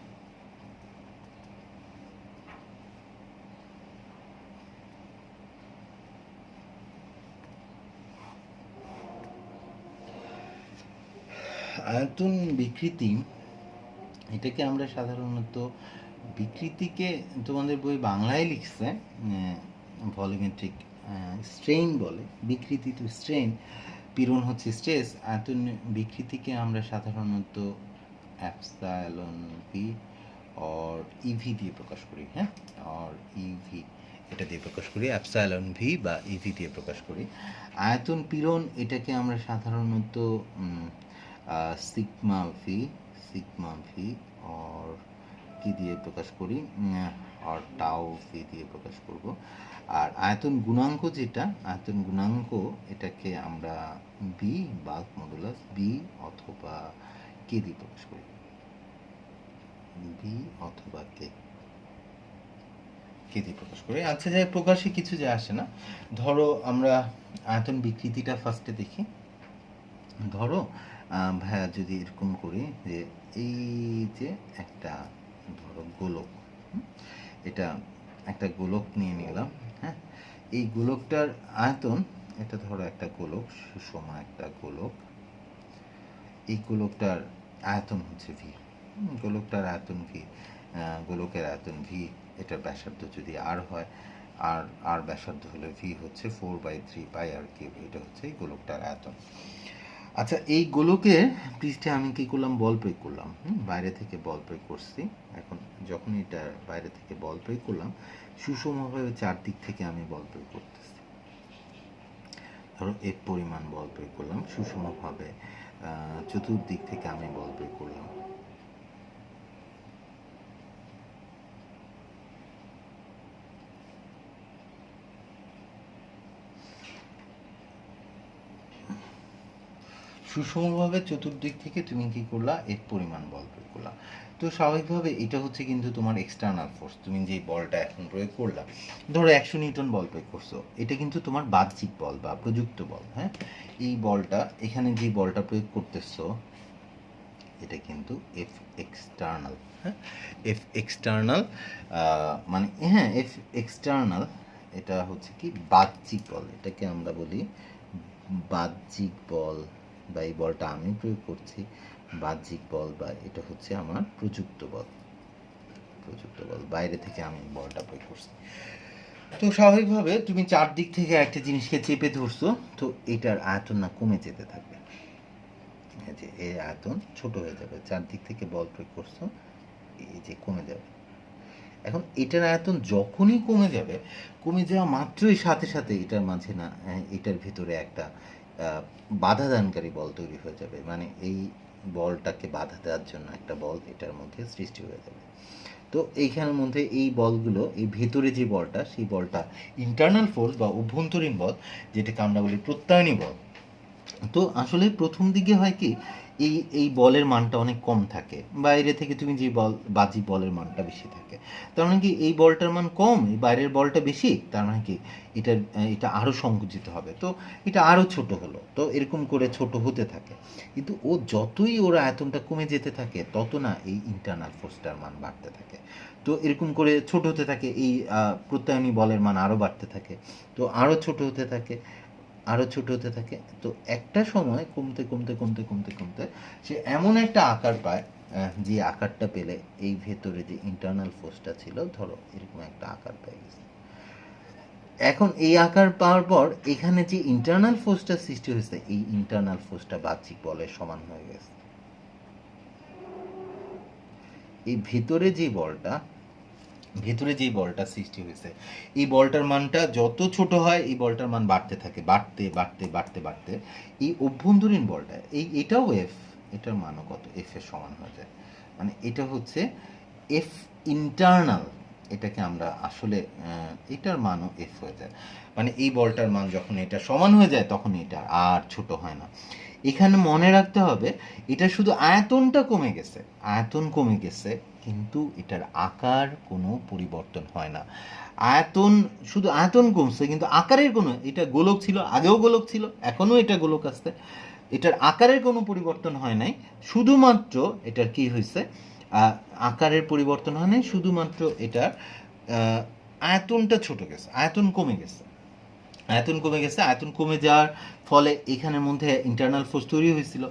আয়তন বিকৃতি এটাকে আমরা সাধারণত বিকৃতিকে তোমাদের বই বাংলায় লিখছে ভলিউমেট্রিক স্ট্রেইন বলে, বিকৃতি তো স্ট্রেইন, পীড়ন হচ্ছে স্ট্রেস। আয়তন বিকৃতিকে আমরা সাধারণত অ্যাপসাইলন ভি অর ইভি দিয়ে প্রকাশ করি, হ্যাঁ, অর ইভি এটা দিয়ে প্রকাশ করি, অ্যাপসাইলন ভি বা ইভি দিয়ে প্রকাশ করি। আয়তন পীড়ন এটাকে আমরা সাধারণত সিগমা ভি অর কি দিয়ে প্রকাশ করি, আর টাও ভি দিয়ে প্রকাশ করব। আর আয়তন গুণাঙ্ক যেটা, আয়তন গুণাঙ্ক এটাকে আমরা বি বাল্ক মডুলাস বি অথবা কে দিয়ে প্রকাশ করি, বি অথবা কে দিয়ে প্রকাশ করি। আচ্ছা, যাই প্রকাশে কিছু যায় আসে না। ধরো আমরা আয়তন বিকৃতিটা ফার্স্টে দেখি। ধরো ভাইয়া যদি এরকম করি যে এই যে একটা ধরো গোলক, এটা একটা গোলক নিয়ে নিলাম, হ্যাঁ, এই গোলকটার আয়তন, এটা ধরো একটা গোলক, সুষম একটা গোলক, এই গোলকটার আয়তন হচ্ছে ভি, গোলকটার আয়তন ভি, গোলকের আয়তন ভি, এটার ব্যাসার্ধ যদি আর হয়, আর ব্যাসার্ধ হলে ভি হচ্ছে 4/3 পাই আর কিউব, এটা হচ্ছে এই গোলকটার আয়তন। আচ্ছা, এই গোলকের পৃষ্ঠে আমি কি করলাম, বল প্রয়োগ করলাম, বাইরে থেকে বল প্রয়োগ করছি। এখন যখন এটা বাইরে থেকে বল প্রয়োগ করলাম, সুষমভাবে চারদিক থেকে আমি বল প্রয়োগ করতেছি। ধরো এফ পরিমাণ বল প্রয়োগ করলাম, সুষমভাবে চতুর্দিক থেকে আমি বল প্রয়োগ করলাম। সুষমভাবে চতুর্দিক থেকে তুমি কি করলা, এর পরিমাণ বল প্রয়োগ করলা। তো স্বাভাবিকভাবে এটা হচ্ছে কিন্তু তোমার এক্সটার্নাল ফোর্স, তুমি যে বলটা এখন প্রয়োগ করলা, ধরো 100 নিউটন বল প্রয়োগ করছো, এটা কিন্তু তোমার বাহ্যিক বল বা প্রযুক্ত বল, হ্যাঁ। এই বলটা, এখানে যে বলটা প্রয়োগ করতেছো, এটা কিন্তু এফ এক্সটার্নাল, হ্যাঁ, এফ এক্সটার্নাল, মানে হ্যাঁ এফ এক্সটার্নাল, এটা হচ্ছে কি বাহ্যিক বল, এটাকে আমরা বলি বাহ্যিক বল, বা এই বলটা আমি প্রয়োগ করছি বাহ্যিক বল, বা এটা হচ্ছে আমার প্রযুক্ত বল, বাইরে থেকে আমি বলটা প্রয়োগ করছি। তো স্বাভাবিকভাবে তুমি চারদিক থেকে একটা জিনিসকে চেপে ধরছো, তো এটার আয়তন না কমে যেতে থাকবে, যে এর আয়তন ছোট হয়ে যাবে, চারদিক থেকে বল প্রয়োগ করছো, এই যে কমে যাবে। এখন এটার আয়তন যখনই কমে যাবে, কমে যাওয়া মাত্রই সাথে সাথে এটার মাঝে না, এটার ভিতরে একটা বাধা দানকারী বল তৈরি হয়ে যাবে, মানে এই বলটাকে বাধা দেওয়ার জন্য একটা বল এটার মধ্যে সৃষ্টি হয়ে যাবে। তো এইখানের মধ্যে এই বলগুলো, এই ভেতরে যে বলটা, সেই বলটা ইন্টারনাল ফোর্স বা অভ্যন্তরীণ বল, যেটাকে আমরা বলি প্রত্যয়নী বল। তো আসলে প্রথম দিকে হয় কি, এই বলের মানটা অনেক কম থাকে, বাইরে থেকে তুমি যে বল, বাহ্যিক বলের মানটা বেশি থাকে, তার মানে কি এই বলটার মান কম, এই বাইরের বলটা বেশি, তার মানে কি এটা আরও সংকুচিত হবে, তো এটা আরও ছোট হলো, তো এরকম করে ছোট হতে থাকে। কিন্তু ও যতই ওর আয়তনটা কমে যেতে থাকে, তত না এই ইন্টারনাল ফোর্সটার মান বাড়তে থাকে, তো এরকম করে ছোট হতে থাকে, এই প্রত্যয়নী বলের মান আরও বাড়তে থাকে, তো আরও ছোট হতে থাকে, আরও ছোট হতে থাকে, তো একটা সময় কমতে কমতে কমতে কমতে কমতে সে এমন একটা আকার পায়, যে আকারটা পেলে এই ভেতরে যে ইন্টারনাল ফোর্সটা ছিল, ধরো এরকম একটা আকার পেয়ে গেছে। এখন এই আকার পাওয়ার পর এখানে যে ইন্টারনাল ফোর্সটা সৃষ্টি হয়েছে, এই ইন্টারনাল ফোর্সটা বাহ্যিক বলের সমান হয়ে গেছে। এই ভেতরে যেই বলটা সৃষ্টি হয়েছে, এই বলটার মানটা যত ছোট হয়, এই বলটার মান বাড়তে থাকে, বাড়তে বাড়তে বাড়তে বাড়তে এই অভ্যন্তরীণ বলটা, এটাও এফ, এটার মানও কত, এফ এর সমান হয়ে যায়, মানে এটা হচ্ছে এফ ইন্টারনাল, এটাকে আমরা আসলে এটার মানও এফ হয়ে যায়, মানে এই বলটার মান যখন এটা সমান হয়ে যায়, তখন এটা আর ছোট হয় না। এখানে মনে রাখতে হবে, এটা শুধু আয়তনটা কমে গেছে, আয়তন কমে গেছে, কিন্তু এটার আকার কোনো পরিবর্তন হয় না। শুধু আয়তন কমছে, কিন্তু আকারের কোনো, এটা গোলক ছিল, আগেও গোলক ছিল, এখনও এটা গোলক আছে, এটার আকারের কোনো পরিবর্তন হয় নাই, শুধুমাত্র এটার কি হয়েছে, আকারের পরিবর্তন হয় নাই, শুধুমাত্র এটার আয়তনটা ছোট গেছে, আয়তন কমে গেছে। আয়তন কমে গেছে, আয়তন কমে যাওয়ার ফলে এখানের মধ্যে ইন্টারনাল ফোর্স তৈরি হয়েছিল।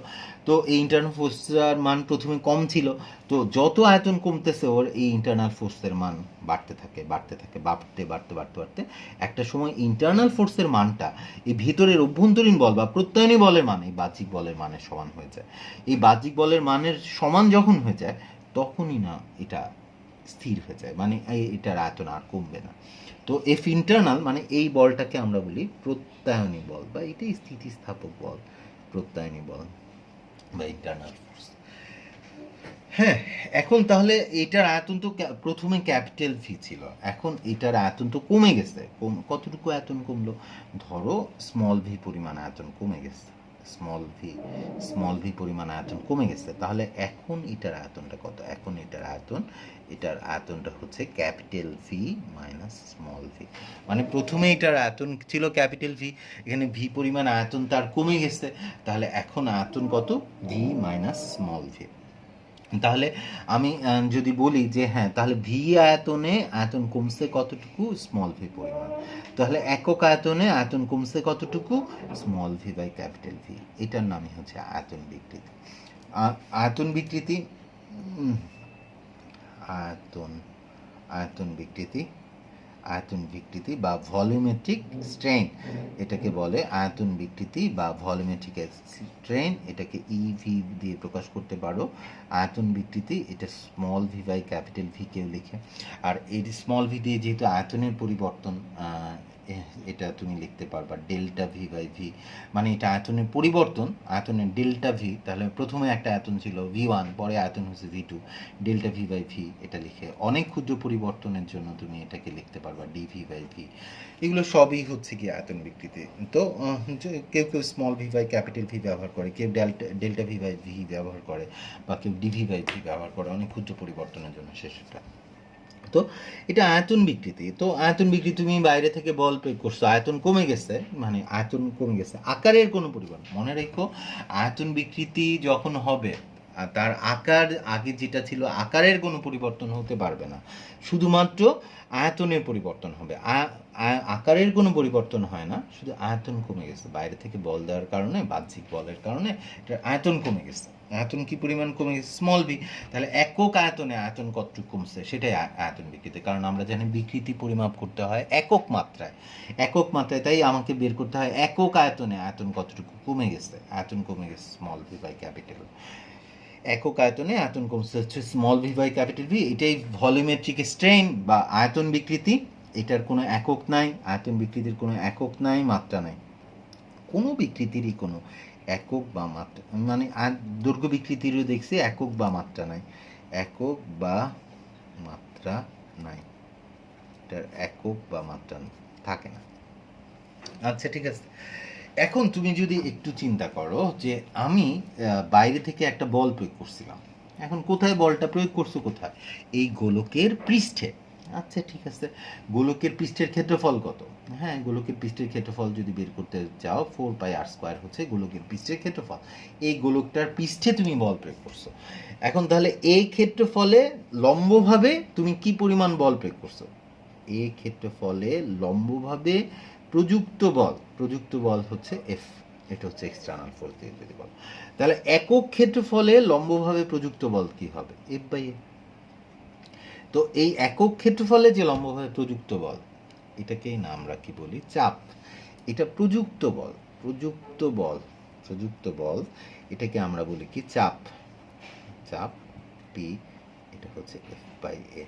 তো এই ইন্টারনাল ফোর্সটার মান প্রথমে কম ছিল, তো যত আয়তন কমতেছে ওর এই ইন্টারনাল ফোর্সের মান বাড়তে থাকে বাড়তে থাকে বাড়তে বাড়তে বাড়তে বাড়তে একটা সময় ইন্টারনাল ফোর্সের মানটা এই ভিতরের অভ্যন্তরীণ বল বা প্রত্যয়নী বলের মান এই বাহ্যিক বলের মানের সমান হয়ে যায়। এই বাহ্যিক বলের মানের সমান যখন হয়ে যায় তখনই না এটা স্থির হয়ে যায়, মানে এটার আয়তন আর কমবে না। তো এফ ইন্টারনাল মানে এই বলটাকে আমরা বলি প্রত্যায়নী বল, বা এটাই স্থিতিস্থাপক বল, প্রত্যায়নী বল বা ইন্টারনাল ফোর্স। হ্যাঁ, এখন তাহলে এটার আয়তন তো প্রথমে ক্যাপিটাল ভি ছিল, এখন এটার আয়তন তো কমে গেছে। কতটুকু আয়তন কমলো? ধরো স্মল ভি পরিমাণ আয়তন কমে গেছে, স্মল ভি পরিমাণ আয়তন কমে গেছে। তাহলে এখন এটার আয়তনটা কত? এখন এটার আয়তনটা হচ্ছে capital V minus small V. মানে প্রথমে এটার আয়তন ছিল ক্যাপিটাল ভি, এখানে ভি পরিমাণ আয়তন তার কমে গেছে, তাহলে এখন আয়তন কত? V minus small V. তাহলে আমি যদি বলি যে হ্যাঁ, তাহলে ভি আয়তনে আয়তন কমছে কতটুকু? স্মল ভি পরিমাণ। তাহলে একক আয়তনে আয়তন কমছে কতটুকু? Small V by capital V. এটার নামই হচ্ছে আয়তন বিকৃতি। আয়তন বিকৃতি আয়তন আয়তন বিকৃতি আয়তন বিকৃতি বা ভলিউমেট্রিক স্ট্রেন এটাকে বলে। আয়তন বিকৃতি বা ভলিউমেট্রিক স্ট্রেন এটাকে ইভি দিয়ে প্রকাশ করতে পারো। আয়তন বিকৃতি এটা small V by capital V কেউ লিখে। আর এই স্মল ভি দিয়ে যেহেতু আয়তনের পরিবর্তন, এটা তুমি লিখতে পারবা ডেল্টা ভি বাই ভি, মানে এটা আয়তনের পরিবর্তন, আয়তনের ডেল্টা ভি। তাহলে প্রথমে একটা আয়তন ছিল ভি1, পরে আয়তন হচ্ছে V two, delta V by V এটা লিখে অনেক ক্ষুদ্র পরিবর্তনের জন্য তুমি এটাকে লিখতে পারবা ডিভি বাই ভি। এগুলো সবই হচ্ছে কি আয়তন বিকৃতি। তো কেউ কেউ small V by capital V ব্যবহার করে, কেউ ডেল্টা ভি বাই ভি ব্যবহার করে, বা কেউ ডিভি বাই ভি ব্যবহার করে অনেক ক্ষুদ্র পরিবর্তনের জন্য সেটা। তো এটা আয়তন বিকৃতি। তো আয়তন বিকৃতি তুমি বাইরে থেকে বল প্রয়োগ করছো, আয়তন কমে গেছে, মানে আয়তন কমে গেছে, আকারের কোনো পরিবর্তন। মনে রেখো, আয়তন বিকৃতি যখন হবে তার আকার আগে যেটা ছিল আকারের কোনো পরিবর্তন হতে পারবে না, শুধুমাত্র আয়তনের পরিবর্তন হবে। আকারের কোনো পরিবর্তন হয় না, শুধু আয়তন কমে গেছে বাইরে থেকে বল দেওয়ার কারণে, বাহ্যিক বলের কারণে এটার আয়তন কমে গেছে। আয়তন কি পরিমাণ কমে গেছে? Small V. তাহলে একক আয়তনে আয়তন কতটুকু কমছে সেটাই আয়তন বিকৃতি। কারণ আমরা জানি বিকৃতি পরিমাপ করতে হয় একক মাত্রায়, তাই আমাকে বের করতে হয় একক আয়তনে আয়তন কতটুকু কমে গেছে। আয়তন কমে গেছে স্মল ভি বাই ক্যাপিটাল। একক আয়তনে আয়তন কমছে হচ্ছে small V by capital V. এটাই ভলিউমেট্রিক স্ট্রেন বা আয়তন বিকৃতি। এটার কোনো একক নাই, আয়তন বিকৃতির কোনো একক নাই, মাত্রা নাই। কোনো বিকৃতিরই কোনো একক বা মাত্রা, মানে দৈর্ঘ্য বিকৃতিরও দেখছি একক বা মাত্রা নাই, একক বা মাত্রা নাই, এটার একক বা মাত্রা থাকে না। আচ্ছা, ঠিক আছে। এখন তুমি যদি একটু চিন্তা করো যে আমি বাইরে থেকে একটা বল প্রয়োগ করছিলাম, এখন কোথায় বলটা প্রয়োগ করছো? কোথায়? এই গোলকের পৃষ্ঠে। আচ্ছা, ঠিক আছে, গোলকের পৃষ্ঠের ক্ষেত্রফল কত? হ্যাঁ, গোলকের পৃষ্ঠের ক্ষেত্রফল যদি বের করতে যাও 4πr² হচ্ছে গোলকের পৃষ্ঠের ক্ষেত্রফল। এই গোলকটার পৃষ্ঠে তুমি বল প্রয়োগ করছো। এখন তাহলে এই ক্ষেত্রফলে লম্বভাবে তুমি কি পরিমাণ বল প্রয়োগ করছো? এই ক্ষেত্রফলে লম্বভাবে প্রযুক্ত বল হচ্ছে এফ, এটা হচ্ছে এক্সটার্নাল ফোর্স দিয়ে যদি বল। তাহলে একক ক্ষেত্রফলে লম্বভাবে প্রযুক্ত বল কি হবে? এফ বাই এ। তো এই একক ক্ষেত্রফলে যে লম্বভাবে প্রযুক্ত বল, এটাকেই না আমরা কি বলি? চাপ। এটা প্রযুক্ত বল, এটাকে আমরা বলি কি? চাপ পি, এটা হচ্ছে এফ বাই এ।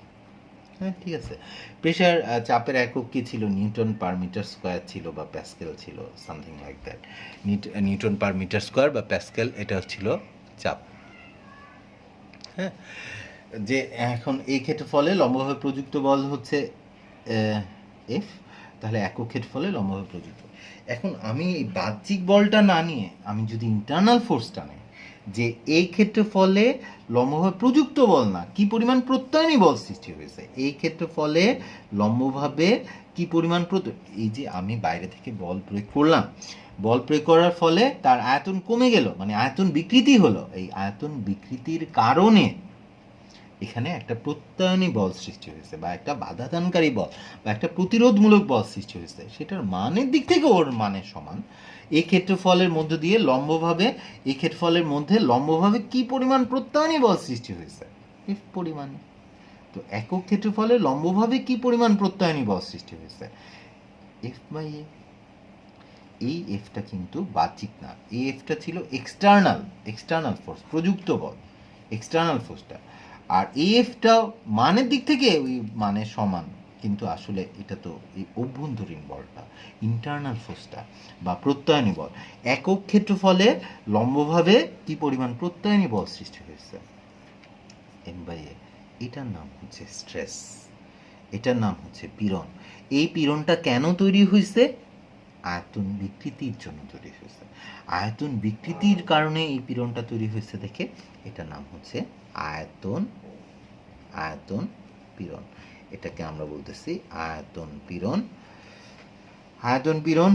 হ্যাঁ, ঠিক আছে। প্রেশার, চাপের একক কি ছিল? নিউটন পার মিটার স্কোয়ার ছিল বা প্যাসকেল ছিল, something like that. Newton per metre square বা প্যাসকেল, এটা ছিল চাপ। হ্যাঁ, যে এখন এই ক্ষেত্রফলে লম্বভাবে প্রযুক্ত বল হচ্ছে এফ, তাহলে একক ক্ষেত্রফলে লম্বভাবে প্রযুক্ত। এখন আমি এই বাহ্যিক বলটা না নিয়ে আমি যদি ইন্টারনাল ফোর্সটা নেই, যে এই ক্ষেত্রফলে লম্বভাবে প্রযুক্ত বল না, কি পরিমাণ প্রত্যয়নী বল সৃষ্টি হয়েছে, এই ক্ষেত্রফলে লম্বভাবে কি পরিমাণ এই যে আমি বাইরে থেকে বল প্রয়োগ করলাম, বল প্রয়োগ করার ফলে তার আয়তন কমে গেল, মানে আয়তন বিকৃতি হলো। এই আয়তন বিকৃতির কারণে এখানে একটা প্রত্যয়নী বল সৃষ্টি হয়েছে বা একটা বাধাদানকারী বল বা একটা প্রতিরোধমূলক বল সৃষ্টি হয়েছে, সেটার মানের দিক থেকে ওর মানের সমান। এই ক্ষেত্রফলের মধ্য দিয়ে লম্বভাবে, এই ক্ষেত্রফলের মধ্যে লম্বভাবে কি পরিমাণ প্রত্যয়নী বল সৃষ্টি হয়েছে? এফ পরিমাণ। তো একক ক্ষেত্রফলে লম্বভাবে কি পরিমাণ প্রত্যয়নী বল সৃষ্টি হয়েছে? এফ বাই এ। এই এফটা কিন্তু বাহ্যিক না, এই এফটা ছিল এক্সটার্নাল ফোর্স, প্রযুক্ত বল, এক্সটার্নাল ফোর্সটা। আর এই এফটা মানের দিক থেকে ওই মানের সমান, কিন্তু আসলে এটা তো এই অভ্যন্তরীণ বলটা, ইন্টারনাল ফোর্সটা বা প্রত্যয়নী বল। একক ক্ষেত্রফলে লম্বভাবে কি পরিমাণ প্রত্যয়নী বল সৃষ্টি হয়েছে? M by A. এটার নাম হচ্ছে স্ট্রেস, এটার নাম হচ্ছে পীড়ন। এই পীড়নটা কেন তৈরি হয়েছে? আয়তন বিকৃতির জন্য তৈরি হয়েছে। আয়তন বিকৃতির কারণে এই পীড়নটা তৈরি হয়েছে দেখে এটার নাম হচ্ছে আয়তন পীড়ন। এটাকে আমরা বলতেছি আয়তন পীড়ন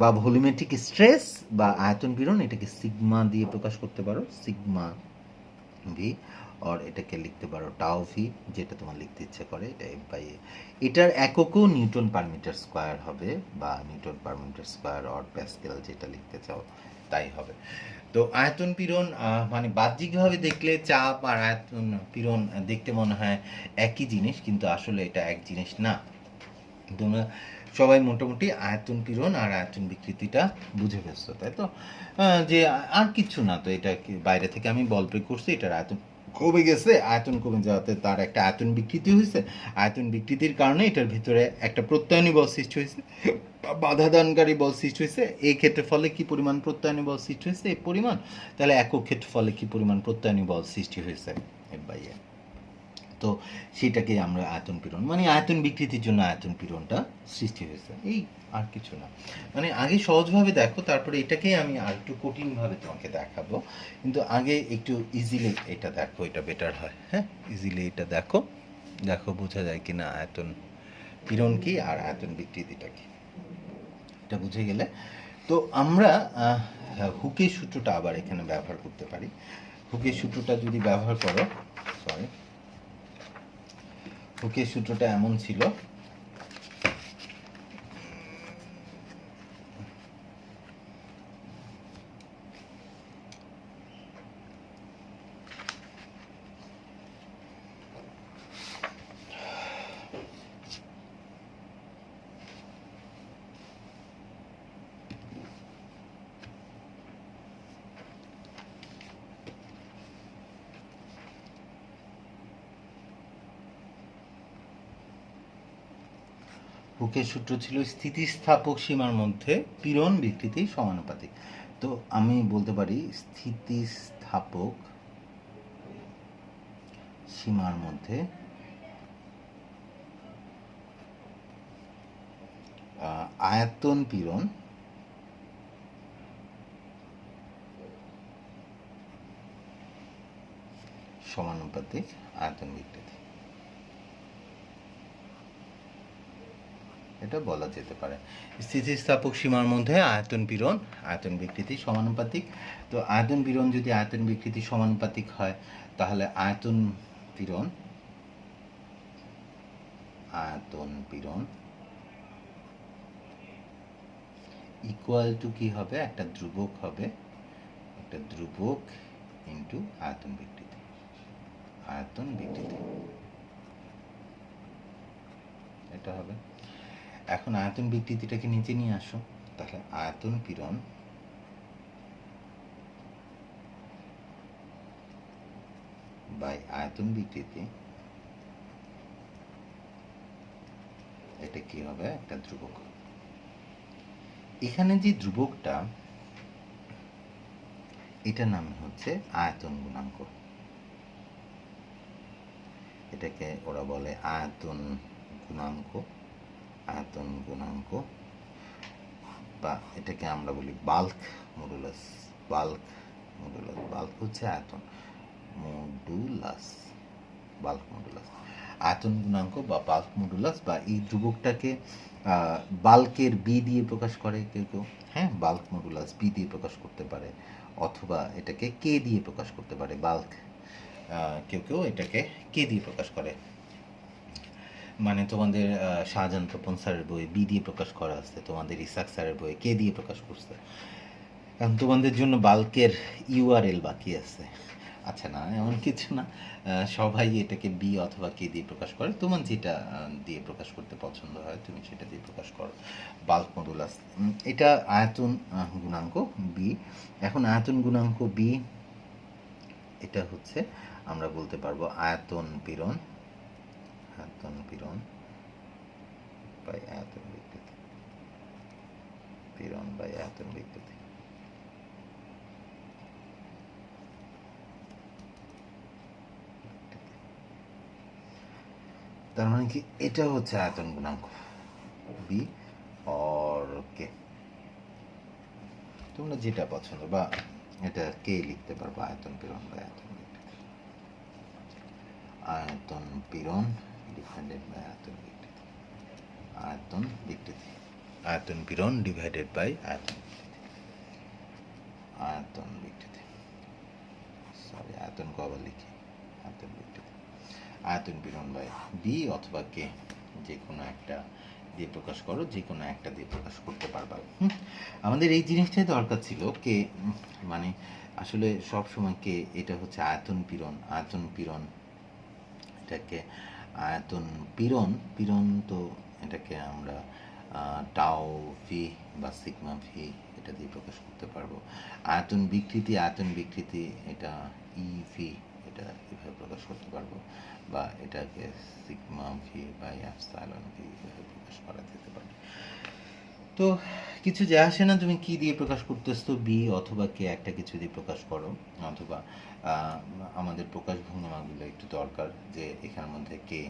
বা ভলিউমেট্রিক স্ট্রেস বা আয়তন পীড়ন। এটাকে সিগমা দিয়ে প্রকাশ করতে পারো, সিগমা ভি, আর এটাকে লিখতে পারো টাও ভি, যেটা তোমার লিখতে ইচ্ছে করে। এটা এফ বাই এ। এটার এককও নিউটন পার মিটার স্কোয়ার হবে, বা newton per metre square or pascal, যেটা লিখতে চাও তাই হবে। তো আয়তন পীড়ন মানে বাহ্যিকভাবে দেখলে চাপ আর আয়তন পীড়ন দেখতে মনে হয় একই জিনিস, কিন্তু আসলে এটা এক জিনিস না। তোমরা সবাই মোটামুটি আয়তন পীড়ন আর আয়তন বিকৃতিটা বুঝে ফেলছো, তাই তো? যে আর কিছু না, তো এটা বাইরে থেকে আমি বল প্রয়োগ করছি, এটার আয়তন কমে গেছে, আয়তন কমে যাওয়াতে তার একটা আয়তন বিকৃতি হয়েছে। আয়তন বিকৃতির কারণে এটার ভিতরে একটা প্রত্যয়নী বল সৃষ্টি হয়েছে, বাধাদানকারী বল সৃষ্টি হয়েছে। এই ক্ষেত্রফলে কি পরিমাণ প্রত্যয়নী বল সৃষ্টি হয়েছে? এই পরিমাণ। তাহলে একক ক্ষেত্রফলে কি পরিমাণ প্রত্যয়নী বল সৃষ্টি হয়েছে? এফ বাই এ। তো সেটাকে আমরা আয়তন পীড়ন, মানে আয়তন বিকৃতির জন্য আয়তন পীড়নটা সৃষ্টি হয়েছে, এই আর কিছু না। মানে আগে সহজভাবে দেখো, তারপরে এটাকেই আমি আর একটু কঠিনভাবে তোমাকে দেখাবো, কিন্তু আগে একটু ইজিলি এটা দেখো, এটা বেটার হয়। হ্যাঁ, ইজিলি এটা দেখো, বোঝা যায় কিনা আয়তন পীড়ন কি আর আয়তন বিকৃতিটা কি, এটা বুঝে গেলে তো আমরা হুকের সূত্রটা আবার এখানে ব্যবহার করতে পারি। হুকের সূত্রটা যদি ব্যবহার করো, হুকের সূত্রটা এমন ছিল, হুকের সূত্র ছিল স্থিতিস্থাপক সীমার মধ্যে পীড়ন বিকৃতি সমানুপাতিক। তো আমি বলতে পারি স্থিতিস্থাপক সীমার মধ্যে আয়তন পীড়ন সমানুপাতিক আয়তন বিকৃতি, এটা বলা যেতে পারে। স্থিতিস্থাপক সীমার মধ্যে আয়তন বিকৃতি সমানুপাতিক। তো আয়তন পীড়ন যদি আয়তন বিকৃতি সমানুপাতিক হয়, তাহলে আয়তন পীড়ন ইকুয়াল টু কি হবে? একটা ধ্রুবক হবে, একটা ধ্রুবক ইন্টু আয়তন বিকৃতি, এটা হবে। এখন আয়তন বিকৃতিটাকে নিচে নিয়ে আসো, তাহলে আয়তন পীড়ন বাই আয়তন বিকৃতি, এটা কি হবে? একটা ধ্রুবক। এখানে যে ধ্রুবকটা, এটার নাম হচ্ছে আয়তন গুণাঙ্ক। এটাকে ওরা বলে আয়তন গুণাঙ্ক, বা এটাকে আমরা বলি বাল্ক মডুলাস। বাল্ক হচ্ছে আয়তন, বাল্ক মডুলাস, আয়তন গুণাঙ্ক বা বাল্ক মডুলাস। বা এই ধ্রুবকটাকে বাল্কের বি দিয়ে প্রকাশ করে কেউ কেউ। হ্যাঁ, বাল্ক মডুলাস বি দিয়ে প্রকাশ করতে পারে, অথবা এটাকে কে দিয়ে প্রকাশ করতে পারে, বাল্ক কেউ কেউ এটাকে কে দিয়ে প্রকাশ করে, মানে তোমাদের শাহজাহান তপন স্যারের বই বি দিয়ে প্রকাশ করা আছে, তোমাদের ইসাক স্যারের বই কে দিয়ে প্রকাশ করছে। কারণ তোমাদের জন্য বাল্কের ইউআরএল বাকি আছে। আচ্ছা না, এমন কিছু না, সবাই এটাকে বি অথবা কে দিয়ে প্রকাশ করে, তোমার যেটা দিয়ে প্রকাশ করতে পছন্দ হয় তুমি সেটা দিয়ে প্রকাশ করো। বাল্ক মডুলাস, এটা আয়তন গুণাঙ্ক বি। এখন আয়তন গুণাঙ্ক বি এটা হচ্ছে আমরা বলতে পারবো আয়তন পীড়ন, আয়তন পীড়ন বাই আয়তন বিকৃতি, পীড়ন বাই আয়তন বিকৃতি। তার মানে কি এটা হচ্ছে আয়তন গুণাঙ্ক বি অর কে, তোমরা যেটা পছন্দ, বা এটা কে লিখতে পারবো, আয়তন পীড়ন বা আয়তন বিকৃতি, আয়তন পীড়ন ডিভাইডেড বাই আয়তন বিকৃতি, আয়তন বিকৃতি, আয়তন পীড়ন ডিভাইডেড বাই আয়তন বিকৃতি, আয়তন বিকৃতি, সরি আয়তন ক আবার লিখি, আয়তন বিকৃতি, আয়তন পীড়ন বাই বি অথবা কে, যে কোনো একটা দিয়ে প্রকাশ করো, যে কোনো একটা দিয়ে প্রকাশ করতে পারবা। আমাদের এই জিনিসটাই দরকার ছিল, কে মানে আসলে সব সময় কে, এটা হচ্ছে আয়তন পীড়ন, আয়তন পীড়ন, এটাকে আয়তন পীড়ন, পীড়ন তো এটাকে আমরা টাও ভি বা সিগমা ভি এটা দিয়ে প্রকাশ করতে পারবো। আয়তন বিকৃতি, আয়তন বিকৃতি এটা ই ভি, এটা এভাবে প্রকাশ করতে পারবো, বা এটাকে sigma V by epsilon V এভাবে প্রকাশ করা যেতে পারে। তো কিছু যায় আসে না তুমি কি দিয়ে প্রকাশ করতেছো, বি অথবা কে একটা কিছু দিয়ে প্রকাশ করো, অথবা আমাদের প্রকাশ ভঙ্গিমাগুলো একটু দরকার, যে এখানের মধ্যে কে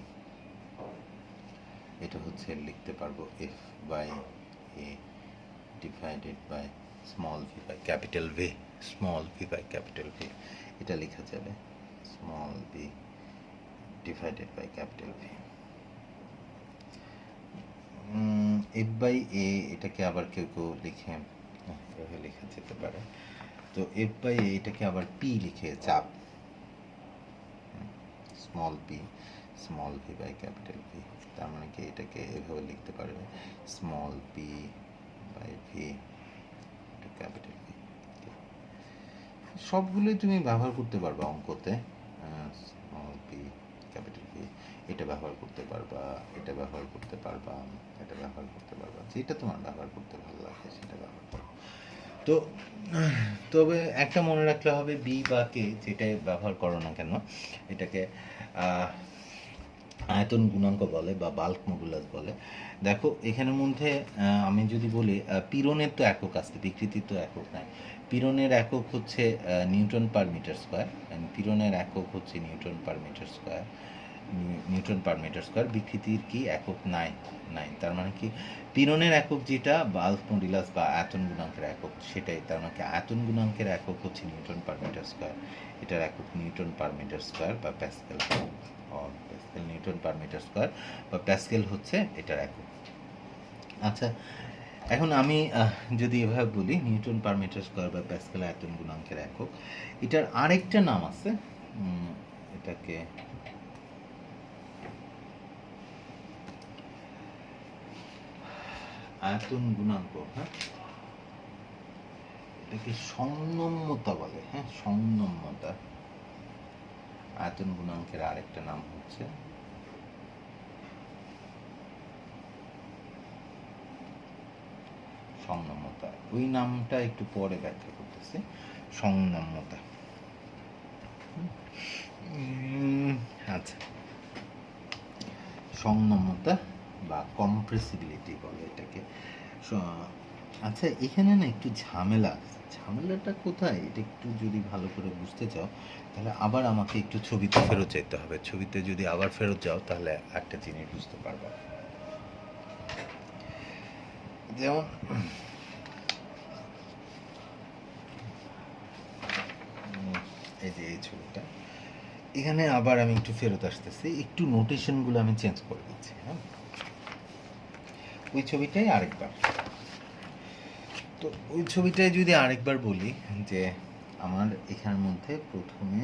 এটা হচ্ছে লিখতে পারবো F by A divided by small V by capital V, small V by capital V এটা লেখা যাবে, small V divided by capital V. F by A এটাকে আবার কেউ কেউ লিখে এভাবে লেখা যেতে পারে, তো এফ বাই এ এটাকে আবার পি লিখে চাপ, small P small V by capital V, তার মানে কি এটাকে এভাবে লিখতে পারবে small P by V capital V. সবগুলোই তুমি ব্যবহার করতে পারবা অঙ্কতে, স্মল পি ক্যাপিটাল ভি এটা ব্যবহার করতে পারবা, এটা ব্যবহার করতে পারবা, এটা ব্যবহার করতে পারবা, যেটা তোমার ব্যবহার করতে ভালো লাগে সেটা ব্যবহার করো। তো তবে একটা মনে রাখতে হবে, বি বা কে যেটাই ব্যবহার করো না কেন এটাকে আয়তন গুণাঙ্ক বলে বা বাল্ক মডুলাস বলে। দেখো এখানের মধ্যে আমি যদি বলি পীড়নের তো একক আসছে, বিকৃতির তো একক নাই, পীড়নের একক হচ্ছে নিউটন পার মিটার স্কোয়ার, পীড়নের একক হচ্ছে newton per metre square, newton per metre square, বিকৃতির কি একক নাই, নাই, তার মানে কি পীড়নের একক যেটা বাল্ক মডুলাস বা আয়তন গুণাঙ্কের একক সেটাই, তার মানে কি আয়তন গুণাঙ্কের একক হচ্ছে নিউটন পার মিটার স্কোয়ার, এটার একক নিউটন পার মিটার স্কোয়ার বা pascal, pascal newton per metre square বা প্যাসকেল হচ্ছে এটার একক। আচ্ছা এখন আমি যদি এভাবে বলি নিউটন পার মিটার স্কোয়ার বা প্যাসকেল আয়তন গুণাঙ্কের একক, এটার আরেকটা নাম আছে, এটাকে আয়তন গুণাঙ্ক, হ্যাঁ এটাকে সংনম্যতা বলে, হ্যাঁ সংনম্যতা, আয়তন গুণাঙ্কের আরেকটা নাম হচ্ছে সংনম্যতা, ওই নামটা একটু পরে ব্যাখ্যা করতেছি, সংনম্যতা। আচ্ছা সংনম্যতা বা কম্প্রেসিবিলিটি বলে এটাকে। আচ্ছা এখানে না একটু ঝামেলা, ঝামেলাটা কোথায় এটা একটু যদি ভালো করে বুঝতে চাও তাহলে আবার আমাকে একটু ছবিতে ফেরত যেতে হবে, ছবিতে যদি আবার ফেরত যাও তাহলে একটা জিনিস বুঝতে পারবা। যেমন এই যে এই ছবিটা, এখানে আবার আমি একটু ফেরত আসতেছি, একটু নোটেশনগুলো আমি চেঞ্জ করে দিচ্ছি, হ্যাঁ ওই ছবিটাই আরেকবার, তো ওই ছবিটায় যদি আরেকবার বলি যে আমার এখানের মধ্যে প্রথমে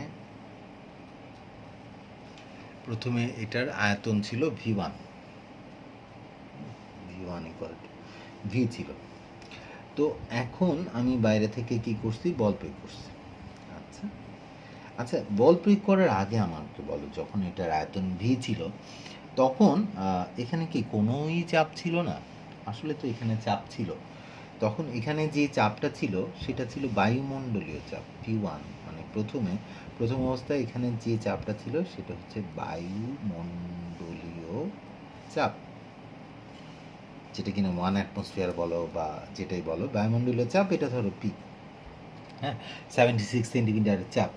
প্রথমে এটার আয়তন ছিল V1, V1 equal to V ছিল। তো এখন আমি বাইরে থেকে কি করছি, বল প্রয়োগ করছি। আচ্ছা আচ্ছা, বল প্রয়োগ করার আগে আমাকে বলো, যখন এটার আয়তন V ছিল তখন এখানে কি কোনোই চাপ ছিল না? আসলে তো এখানে চাপ ছিল। তখন এখানে যে চাপটা ছিল সেটা ছিল বায়ুমণ্ডলীয় চাপ P1, মানে প্রথম অবস্থায় এখানে যে চাপটা ছিল সেটা হচ্ছে বায়ুমণ্ডলীয় চাপ, যেটা কিনা 1 অ্যাটমসফিয়ার বলো বা যেটাই বলো, বায়ুমণ্ডলীয় চাপ এটা ধরো P, হ্যাঁ, 76 সেন্টিমিটারের চাপ।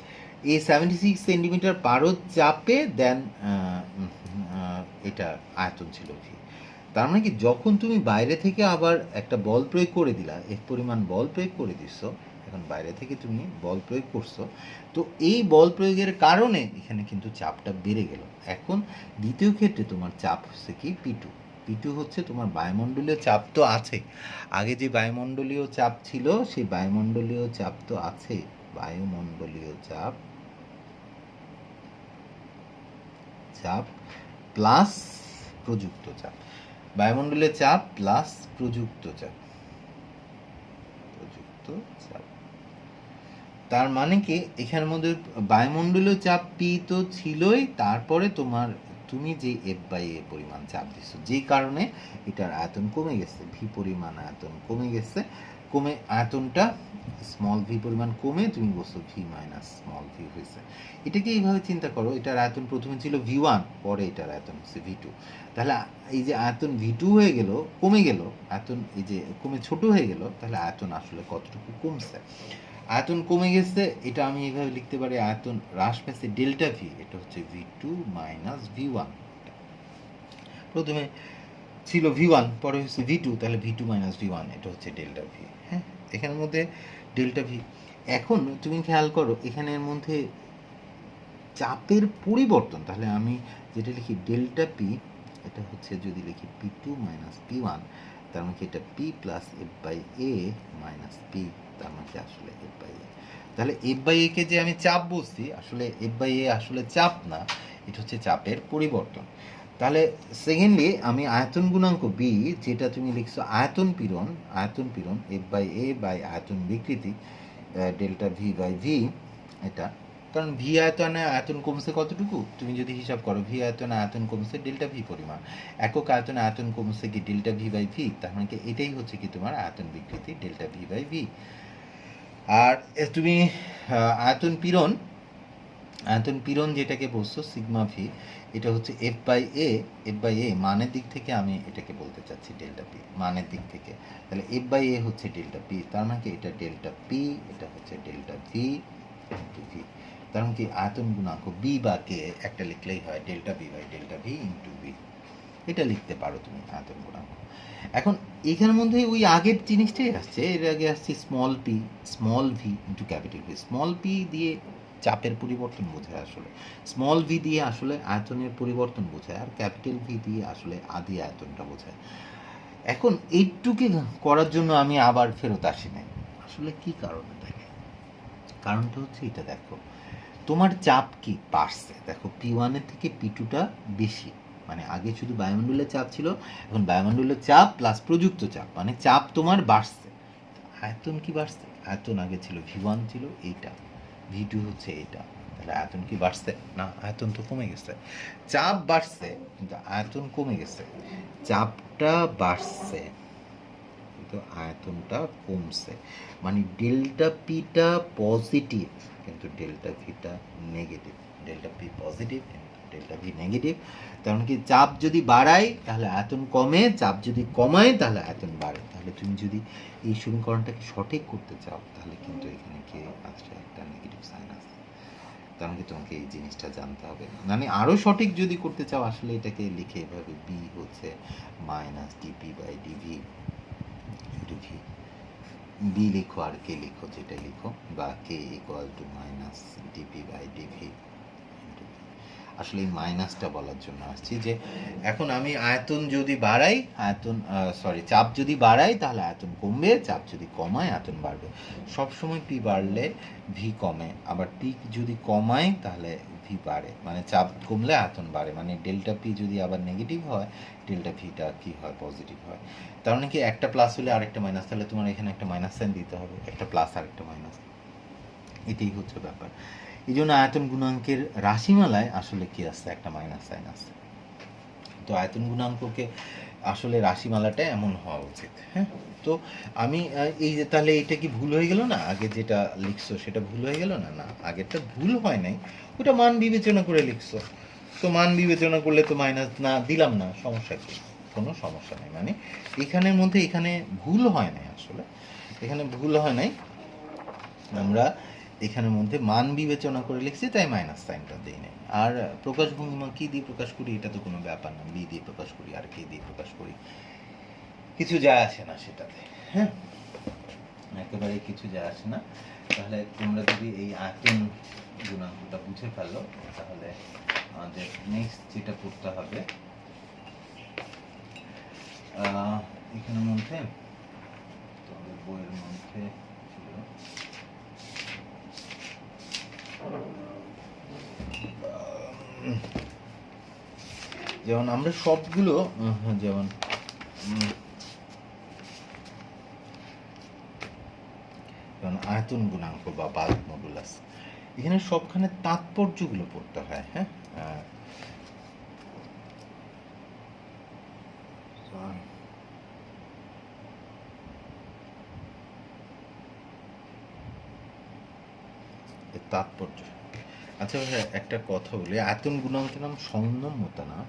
এই 76 সেন্টিমিটার পারদ চাপে দেন এটা আয়তন ছিল V। তার মানে কি, যখন তুমি বাইরে থেকে আবার একটা বল প্রয়োগ করে দিলা, এক পরিমাণ বল প্রয়োগ করে দিছো, এখন বাইরে থেকে তুমি বল প্রয়োগ করছো, তো এই বল প্রয়োগের কারণে এখানে কিন্তু চাপটা বেড়ে গেল। এখন দ্বিতীয় ক্ষেত্রে তোমার চাপ হচ্ছে কি P2। P2 হচ্ছে তোমার বায়ুমণ্ডলীয় চাপ তো আছে, আগে যে বায়ুমণ্ডলীয় চাপ ছিল সেই বায়ুমণ্ডলীয় চাপ তো আছে, বায়ুমণ্ডলীয় চাপ প্লাস প্রযুক্ত চাপ, বায়ুমণ্ডলীয় চাপ প্লাস প্রযুক্ত চাপ। তার মানে কি, এখানের মধ্যে বায়ুমণ্ডলীয় চাপ P তো ছিলই, তারপরে তুমি যে F/A পরিমাণ চাপ দিছো, যেই কারণে এটার আয়তন কমে গেছে, V পরিমাণ আয়তন কমে গেছে, আয়তনটা স্মল v পরিমাণ কমে তুমি বলছো V মাইনাস স্মল v হয়েছে। এটাকে এইভাবে চিন্তা করো, এটার আয়তন প্রথমে ছিল V1, পরে এটার আয়তন হচ্ছে V2। তাহলে এই যে আয়তন V2 হয়ে গেল, কমে গেল আয়তন, এই যে কমে ছোট হয়ে গেল, তাহলে আয়তন আসলে কতটুকু কমছে? আয়তন কমে গেছে, এটা আমি এইভাবে লিখতে পারি, আয়তন হ্রাস পেয়েছে ডেল্টা V, এটা হচ্ছে V2 মাইনাস V1। প্রথমে ছিল V1, পরে হচ্ছে V2, তাহলে V2 মাইনাস V1, এটা হচ্ছে ডেল্টা V। হ্যাঁ, এখানের মধ্যে ডেল্টা V। এখন তুমি খেয়াল করো, এখানের মধ্যে চাপের পরিবর্তন, তাহলে আমি যেটা লিখি ডেল্টা P, এটা হচ্ছে যদি লিখি P2 মাইনাস P1, তার মানে এটা P plus F/A minus P, তার মানে আসলে F/A। তাহলে F/A কে যে আমি চাপ বলছি, আসলে F/A আসলে চাপ না, এটা হচ্ছে চাপের পরিবর্তন। তাহলে সেকেন্ডলি আমি আয়তন গুণাঙ্ক B, যেটা তুমি লিখছো আয়তন পীড়ন F/A বাই আয়তন বিকৃতি ডেল্টা V/V, এটা কারণ V আয়তনে আয়তন কমছে কতটুকু, তুমি যদি হিসাব করো, V আয়তনে আয়তন কমছে ডেল্টা V পরিমাণ, একক আয়তনে আয়তন কমছে কি ডেল্টা V/V, তার মানে কি এটাই হচ্ছে কি তোমার আয়তন বিকৃতি ডেল্টা V/V। আর তুমি আয়তন পীড়ন যেটাকে বলছো সিগমা V, এটা হচ্ছে F/A মানের দিক থেকে আমি এটাকে বলতে চাচ্ছি ডেল্টা P মানের দিক থেকে, তাহলে F/A হচ্ছে ডেল্টা P, তার মানে কি এটা ডেল্টা P, এটা হচ্ছে ডেল্টা V ইন্টু V। তার মানে কি আয়তন গুণাঙ্ক B বা K একটা লিখলেই হয়, delta B by delta V into V, এটা লিখতে পারো তুমি আয়তন গুণাঙ্ক। এখন এখানের মধ্যে ওই আগের জিনিসটাই আসছে, এর আগে আসছে small v into capital V। Small p দিয়ে চাপের পরিবর্তন বোঝায়, আসলে স্মল v দিয়ে আসলে আয়তনের পরিবর্তন বোঝায়, আর ক্যাপিটাল V দিয়ে আসলে আদি আয়তনটা বোঝায়। এখন এইটুকে করার জন্য আমি আবার ফেরত আসি নাই, আসলে কি কারণে? দেখে কারণটা হচ্ছে এটা, দেখো তোমার চাপ কি বাড়ছে, দেখো P1 এর থেকে P2টা বেশি, মানে আগে শুধু বায়ুমণ্ডলের চাপ ছিল, এখন বায়ুমণ্ডলের চাপ প্লাস প্রযুক্ত চাপ, মানে চাপ তোমার বাড়ছে। আয়তন কি বাড়ছে? আয়তন আগে ছিল V1 ছিল এইটা, V2 হচ্ছে এইটা, তাহলে আয়তন কি বাড়ছে? না, আয়তন তো কমে গেছে। চাপ বাড়ছে কিন্তু আয়তন কমে গেছে, চাপটা বাড়ছে কিন্তু আয়তনটা কমছে, মানে ডেল্টা পিটা পজিটিভ কিন্তু ডেল্টা ভিটা negative, delta P positive delta V negative. কারণ কি, চাপ যদি বাড়ায় তাহলে আয়তন কমে, চাপ যদি কমায় তাহলে আয়তন বাড়ে। তাহলে তুমি যদি এই সমীকরণটাকে সঠিক করতে চাও, তাহলে কিন্তু এখানে কি আছে, একটা নেগেটিভ সাইন আছে, কারণ কি তোমাকে এই জিনিসটা জানতে হবে। মানে আরও সঠিক যদি করতে চাও, আসলে এটাকে লিখে এভাবে বি হচ্ছে minus DP by DV into V, B লিখো আর কে লিখো, যেটা লিখো, বা K equal to minus DP by DV. আসলে এই মাইনাসটা বলার জন্য আসছি যে এখন আমি আয়তন যদি বাড়াই, চাপ যদি বাড়াই তাহলে আয়তন কমবে, চাপ যদি কমায় আয়তন বাড়বে। সবসময় পি বাড়লে ভি কমে, আবার পি যদি কমায় তাহলে ভি বাড়ে, মানে চাপ কমলে আয়তন বাড়ে, মানে ডেল্টা পি যদি আবার নেগেটিভ হয় ডেল্টা ভিটা কি হয়, পজিটিভ হয়। তার মানে কি একটা প্লাস হলে আরেকটা মাইনাস, তাহলে তোমার এখানে একটা মাইনাস সাইন দিতে হবে, একটা প্লাস আরেকটা মাইনাস, এটাই হচ্ছে ব্যাপার। এই জন্য আয়তন গুণাঙ্কের রাশিমালায় আসলে কি আছে, একটা মাইনাস সাইন আছে। তো আয়তন গুণাঙ্ককে আসলে রাশিমালাটা এমন হওয়া উচিত। হ্যাঁ, তো আমি এই যে তাহলে এটা কি ভুল হয়ে গেল না, আগে যেটা লিখছো সেটা ভুল হয়ে গেল না? না, আগেরটা ভুল হয় নাই, ওটা মান বিবেচনা করে লিখছো। তো মান বিবেচনা করলে তো মাইনাস না দিলাম না, সমস্যা কি? কোনো সমস্যা নেই, মানে এখানের মধ্যে এখানে ভুল হয় নাই, আসলে এখানে ভুল হয় নাই, আমরা এখানের মধ্যে মান বিবেচনা করে লিখছি, তাই মাইনাস সাইনটা দিই নাই। আর প্রকাশ ভঙ্গিমা কী দিয়ে প্রকাশ করি এটা তো কোনো ব্যাপার না, বি দিয়ে প্রকাশ করি আর কে দিয়ে প্রকাশ করি, কিছু যায় আসে না সেটাতে। হ্যাঁ, একেবারে কিছু যায় আসে না। তাহলে তোমরা যদি এই আয়তন গুণাঙ্কটা বুঝে ফেলো, তাহলে আমাদের নেক্সট যেটা করতে হবে, এখানের মধ্যে তোমাদের বইয়ের মধ্যে ছিল যেমন আমরা সবগুলো যেমন আয়তন গুণাঙ্ক বা বাল্ক মডুলাস, এখানে সবখানে তাৎপর্যগুলো পড়তে হয়। হ্যাঁ, তাৎপর্য। আচ্ছা একটা কথা বলি, আয়তন গুণাঙ্কের নাম সংনম্যতা না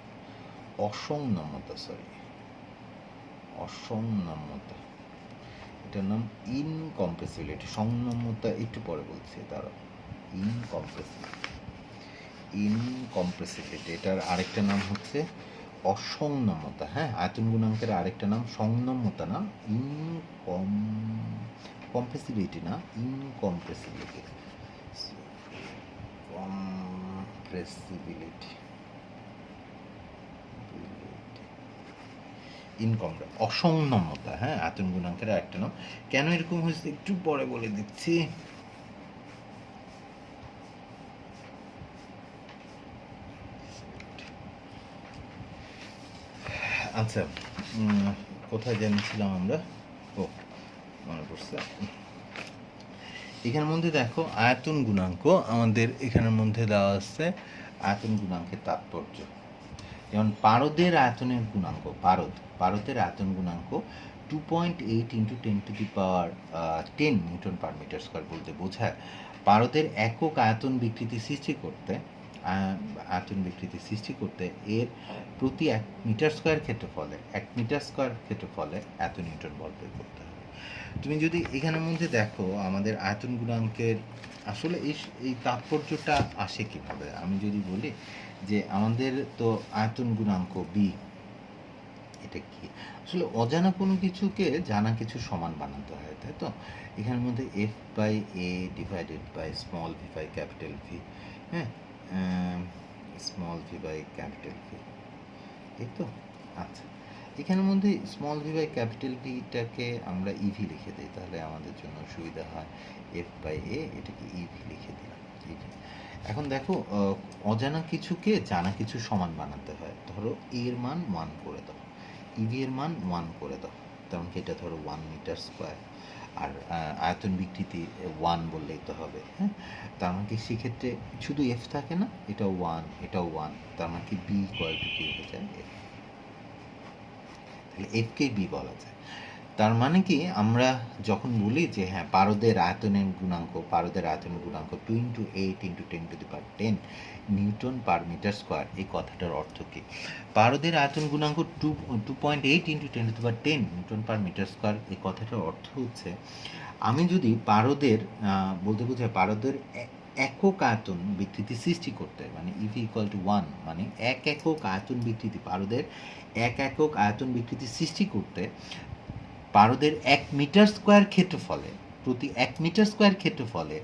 অসংনম্যতা, সরি অসংনম্যতা, এটার নাম ইনকম্প্রেসিবিলিটি। সংনম্যতা একটু পরে বলছি, তারা ইনকম্প্রেসিবিলিটি, এটার আরেকটা নাম হচ্ছে অসংনম্যতা। হ্যাঁ, আয়তন গুণাঙ্কের আরেকটা নাম সংনম্যতা না কম্প্রেসিবিলিটি, না ইনকম্প্রেসিবিলিটি, অসংনম্যতা। হ্যাঁ, আয়তন গুণাঙ্কের একটা নাম। কেন এরকম হয়েছে একটু পরে বলে দিচ্ছি। আচ্ছা, কোথায় জানিয়েছিলাম আমরা? ও, মনে পড়ছে। এখানের মধ্যে দেখো আয়তন গুণাঙ্ক, আমাদের এখানের মধ্যে দেওয়া আছে আয়তন গুণাঙ্কের তাৎপর্য। যেমন পারদের আয়তনের গুণাঙ্ক, পারদের আয়তন গুণাঙ্ক 2.8 into 10⁻10 newton per metre square বলতে বোঝায় পারদের একক আয়তন বিকৃতি সৃষ্টি করতে এর প্রতি 1 মিটার স্কোয়ার ক্ষেত্রফলে এত নিউটন বল প্রয়োগ করতে হবে। তুমি যদি এখানের মধ্যে দেখো আমাদের আয়তন গুণাঙ্কের আসলে এই তাৎপর্যটা আসে কিভাবে, আমি যদি বলি যে আমাদের তো আয়তন গুণাঙ্ক বি, এটা কি আসলে অজানা কোনো কিছুকে জানা কিছু সমান বানাতে হয়, তাই তো? এখানের মধ্যে F by A divided by small V by capital V, হ্যাঁ, small V by capital V, এই তো। আচ্ছা, এখানের মধ্যে স্মল ভি বাই ক্যাপিটাল ভিটাকে আমরা ইভি লিখে দিই, তাহলে আমাদের জন্য সুবিধা হয়। এফ বাই এ এটাকে ইভি লিখে দিলাম, ইভি। এখন দেখো অজানা কিছুকে জানা কিছু সমান বানাতে হয়। ধরো এর মান 1 করে দাও, ইভি এর মান 1 করে দাও, তেমন কি এটা ধরো 1 মিটার স্কোয়ার, আর আয়তন বিকৃতি 1 বললেই তো হবে। হ্যাঁ, তার মানে কি সেক্ষেত্রে শুধু এফ থাকে না, এটাও 1 এটাও 1, তার মানে কি বি ইকুয়াল টু কি হয়ে যায়, এফ। তাহলে এফকে বি বলা যায়। তার মানে কি আমরা যখন বলি যে হ্যাঁ পারদের আয়তনের গুণাঙ্ক 2 into 8 into 10⁻10 newton per metre square, এই কথাটার অর্থ কি? পারদের আয়তন গুণাঙ্ক 2.8 into 10⁻10 newton per metre square, এই কথাটার অর্থ হচ্ছে আমি যদি পারদের বলতে বোঝায় পারদের একক আয়তন বিকৃতি সৃষ্টি করতে, মানে ইভি ইকুয়াল টু 1, মানে এক একক আয়তন বিকৃতি, পারদের এক একক আয়তন বিকৃতি সৃষ্টি করতে পারদের 1 মিটার স্কোয়ার ক্ষেত্রফলে, প্রতি 1 মিটার স্কোয়ার ক্ষেত্রফলে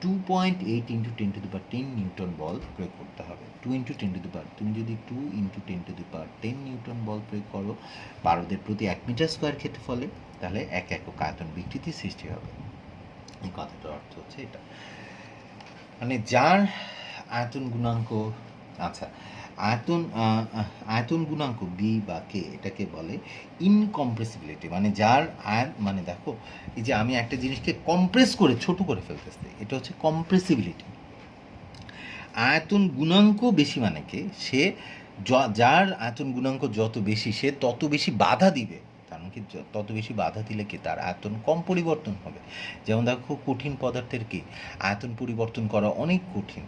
2.8 ইন্টু 10⁻10 নিউটন বল প্রয়োগ করতে হবে। 2 ইন্টু 10⁻, তুমি যদি 2 ইন্টু 10⁻10 নিউটন বল প্রয়োগ করো পারদের প্রতি 1 মিটার স্কোয়ার ক্ষেত্রফলে, তাহলে এক একক আয়তন বিকৃতি সৃষ্টি হবে। এই কথাটার অর্থ হচ্ছে এটা, মানে যার আয়তন গুণাঙ্ক, আচ্ছা, আয়তন আয়তন গুণাঙ্ক বি বা কে, এটাকে বলে ইনকম্প্রেসিবিলিটি, মানে যার মানে দেখো এই যে আমি একটা জিনিসকে কম্প্রেস করে ছোট করে ফেলতেছি, এটা হচ্ছে কম্প্রেসিবিলিটি। আয়তন গুণাঙ্ক বেশি মানে কি, সে যার আয়তন গুণাঙ্ক যত বেশি সে তত বেশি বাধা দিবে, কারণ কি তত বেশি বাধা দিলে কি তার আয়তন কম পরিবর্তন হবে। যেমন দেখো কঠিন পদার্থের কি আয়তন পরিবর্তন করা অনেক কঠিন,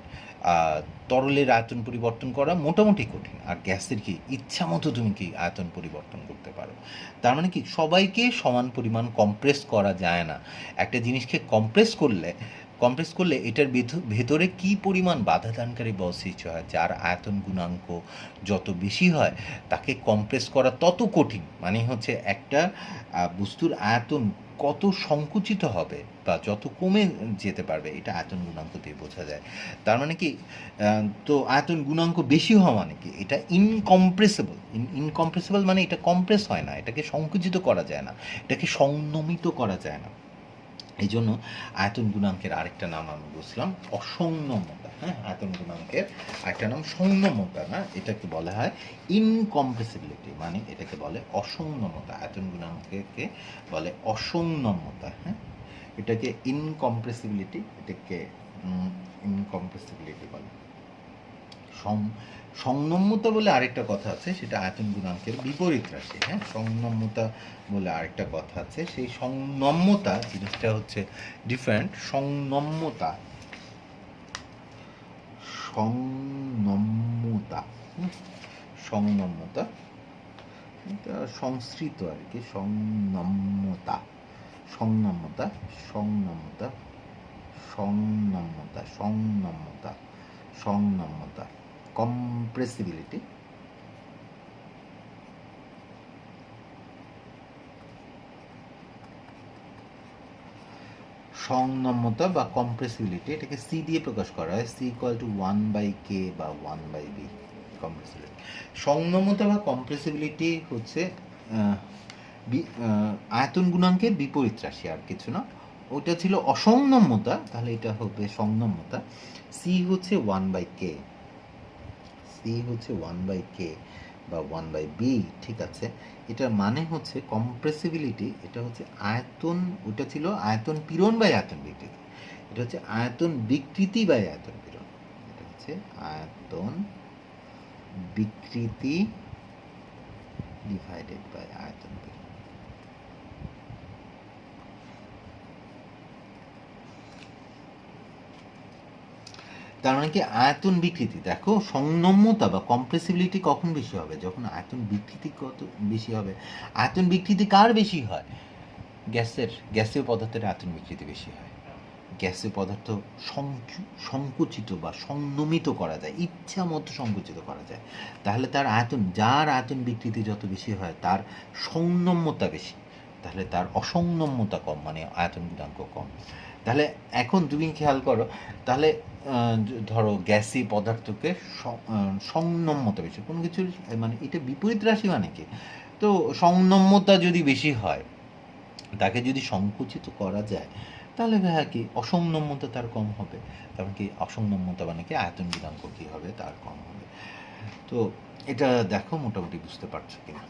তরলের আয়তন পরিবর্তন করা মোটামুটি কঠিন, আর গ্যাসের কি ইচ্ছা মতো তুমি কি আয়তন পরিবর্তন করতে পারো। তার মানে কি সবাইকে সমান পরিমাণ কম্প্রেস করা যায় না। একটা জিনিসকে কম্প্রেস করলে এটার ভেতরে কি পরিমাণ বাধাদানকারী বল সৃষ্টি হয়, যার আয়তন গুণাঙ্ক যত বেশি হয় তাকে কম্প্রেস করা তত কঠিন, মানে হচ্ছে একটা বস্তুর আয়তন কত সংকুচিত হবে বা যত কমে যেতে পারবে, এটা আয়তন গুণাঙ্ক দিয়ে বোঝা যায়। তার মানে কি তো আয়তন গুণাঙ্ক বেশি হওয়া মানে কি এটা ইনকম্প্রেসেবল মানে এটা কম্প্রেস হয় না, এটাকে সংকুচিত করা যায় না, এটাকে সংনমিত করা যায় না। এই জন্য আয়তন গুণাঙ্কের আরেকটা নাম আমি বুঝলাম অসংনমতা। হ্যাঁ, আয়তন গুণাঙ্কের আরেকটা নাম সংনমতা না, এটাকে বলা হয় ইনকম্প্রেসিবিলিটি, মানে এটাকে বলে অসংনমতা। আয়তন গুণাঙ্ককে বলে অসংনমতা। হ্যাঁ, এটাকে ইনকম্প্রেসিবিলিটি, এটাকে ইনকম্প্রেসিবিলিটি বলে। সংনম্যতা বলে আরেকটা কথা আছে, সেটা আয়তন গুণাঙ্কের বিপরীত রাশি। হ্যাঁ, সংনম্যতা বলে আরেকটা কথা আছে, সেই সংনম্যতা জিনিসটা হচ্ছে ডিফারেন্ট। সংনম্যতা সংনম্যতা সংনম্যতা এটা সংস্কৃত আর কি। সংনম্যতা সংনম্যতা সংনম্যতা সংনম্যতা সংনম্যতা সংনম্যতা কম্প্রেসিবিলিটি। সংনম্যতা বা কম্প্রেসিবিলিটি, এটাকে সি দিয়ে প্রকাশ করা হয়, সি ইকুয়াল টু 1/k বা 1/b। কম্প্রেসিবিলিটি, সংনম্যতা বা কম্প্রেসিবিলিটি হচ্ছে আয়তন গুণাঙ্কের বিপরীত রাশি, আর কিছু না। ওটা ছিল অসংনম্যতা, তাহলে এটা হবে সংনম্যতা। সি হচ্ছে 1/k, সি হচ্ছে 1/k বা 1/b, ঠিক আছে। এটার মানে হচ্ছে কম্প্রেসিবিলিটি, এটা হচ্ছে আয়তন, ওটা ছিল আয়তন পীড়ন বাই আয়তন বিকৃতি, এটা হচ্ছে আয়তন বিকৃতি বাই আয়তন পীড়ন, এটা হচ্ছে আয়তন বিকৃতি ডিভাইডেড বাই আয়তন পীড়ন। তার মানে কি আয়তন বিকৃতি, দেখো সংনম্যতা বা কম্প্রেসিবিলিটি কখন বেশি হবে, যখন আয়তন বিকৃতি কত বেশি হবে। আয়তন বিকৃতি কার বেশি হয়? গ্যাসীয় পদার্থের আয়তন বিকৃতি বেশি হয়। গ্যাসীয় পদার্থ সংকুচিত বা সংনমিত করা যায়, ইচ্ছা মতো সংকুচিত করা যায়, তাহলে তার আয়তন, যার আয়তন বিকৃতি যত বেশি হয় তার সংনম্যতা বেশি, তাহলে তার অসংনম্যতা কম, মানে আয়তন গুণাঙ্ক কম। তাহলে এখন তুমি খেয়াল করো, তাহলে ধরো গ্যাসি পদার্থকে সংনম্যতা বেশি, কোনো কিছুর মানে এটা বিপরীত রাশি, মানে কি তো সংনম্যতা যদি বেশি হয়, তাকে যদি সংকুচিত করা যায়, তাহলে ভাইয়া কি অসংনম্যতা তার কম হবে। কারণ কি অসংনম্যতা মানে কি আয়তন গুণাঙ্ক কী হবে, তার কম হবে। তো এটা দেখো মোটামুটি বুঝতে পারছো কিনা।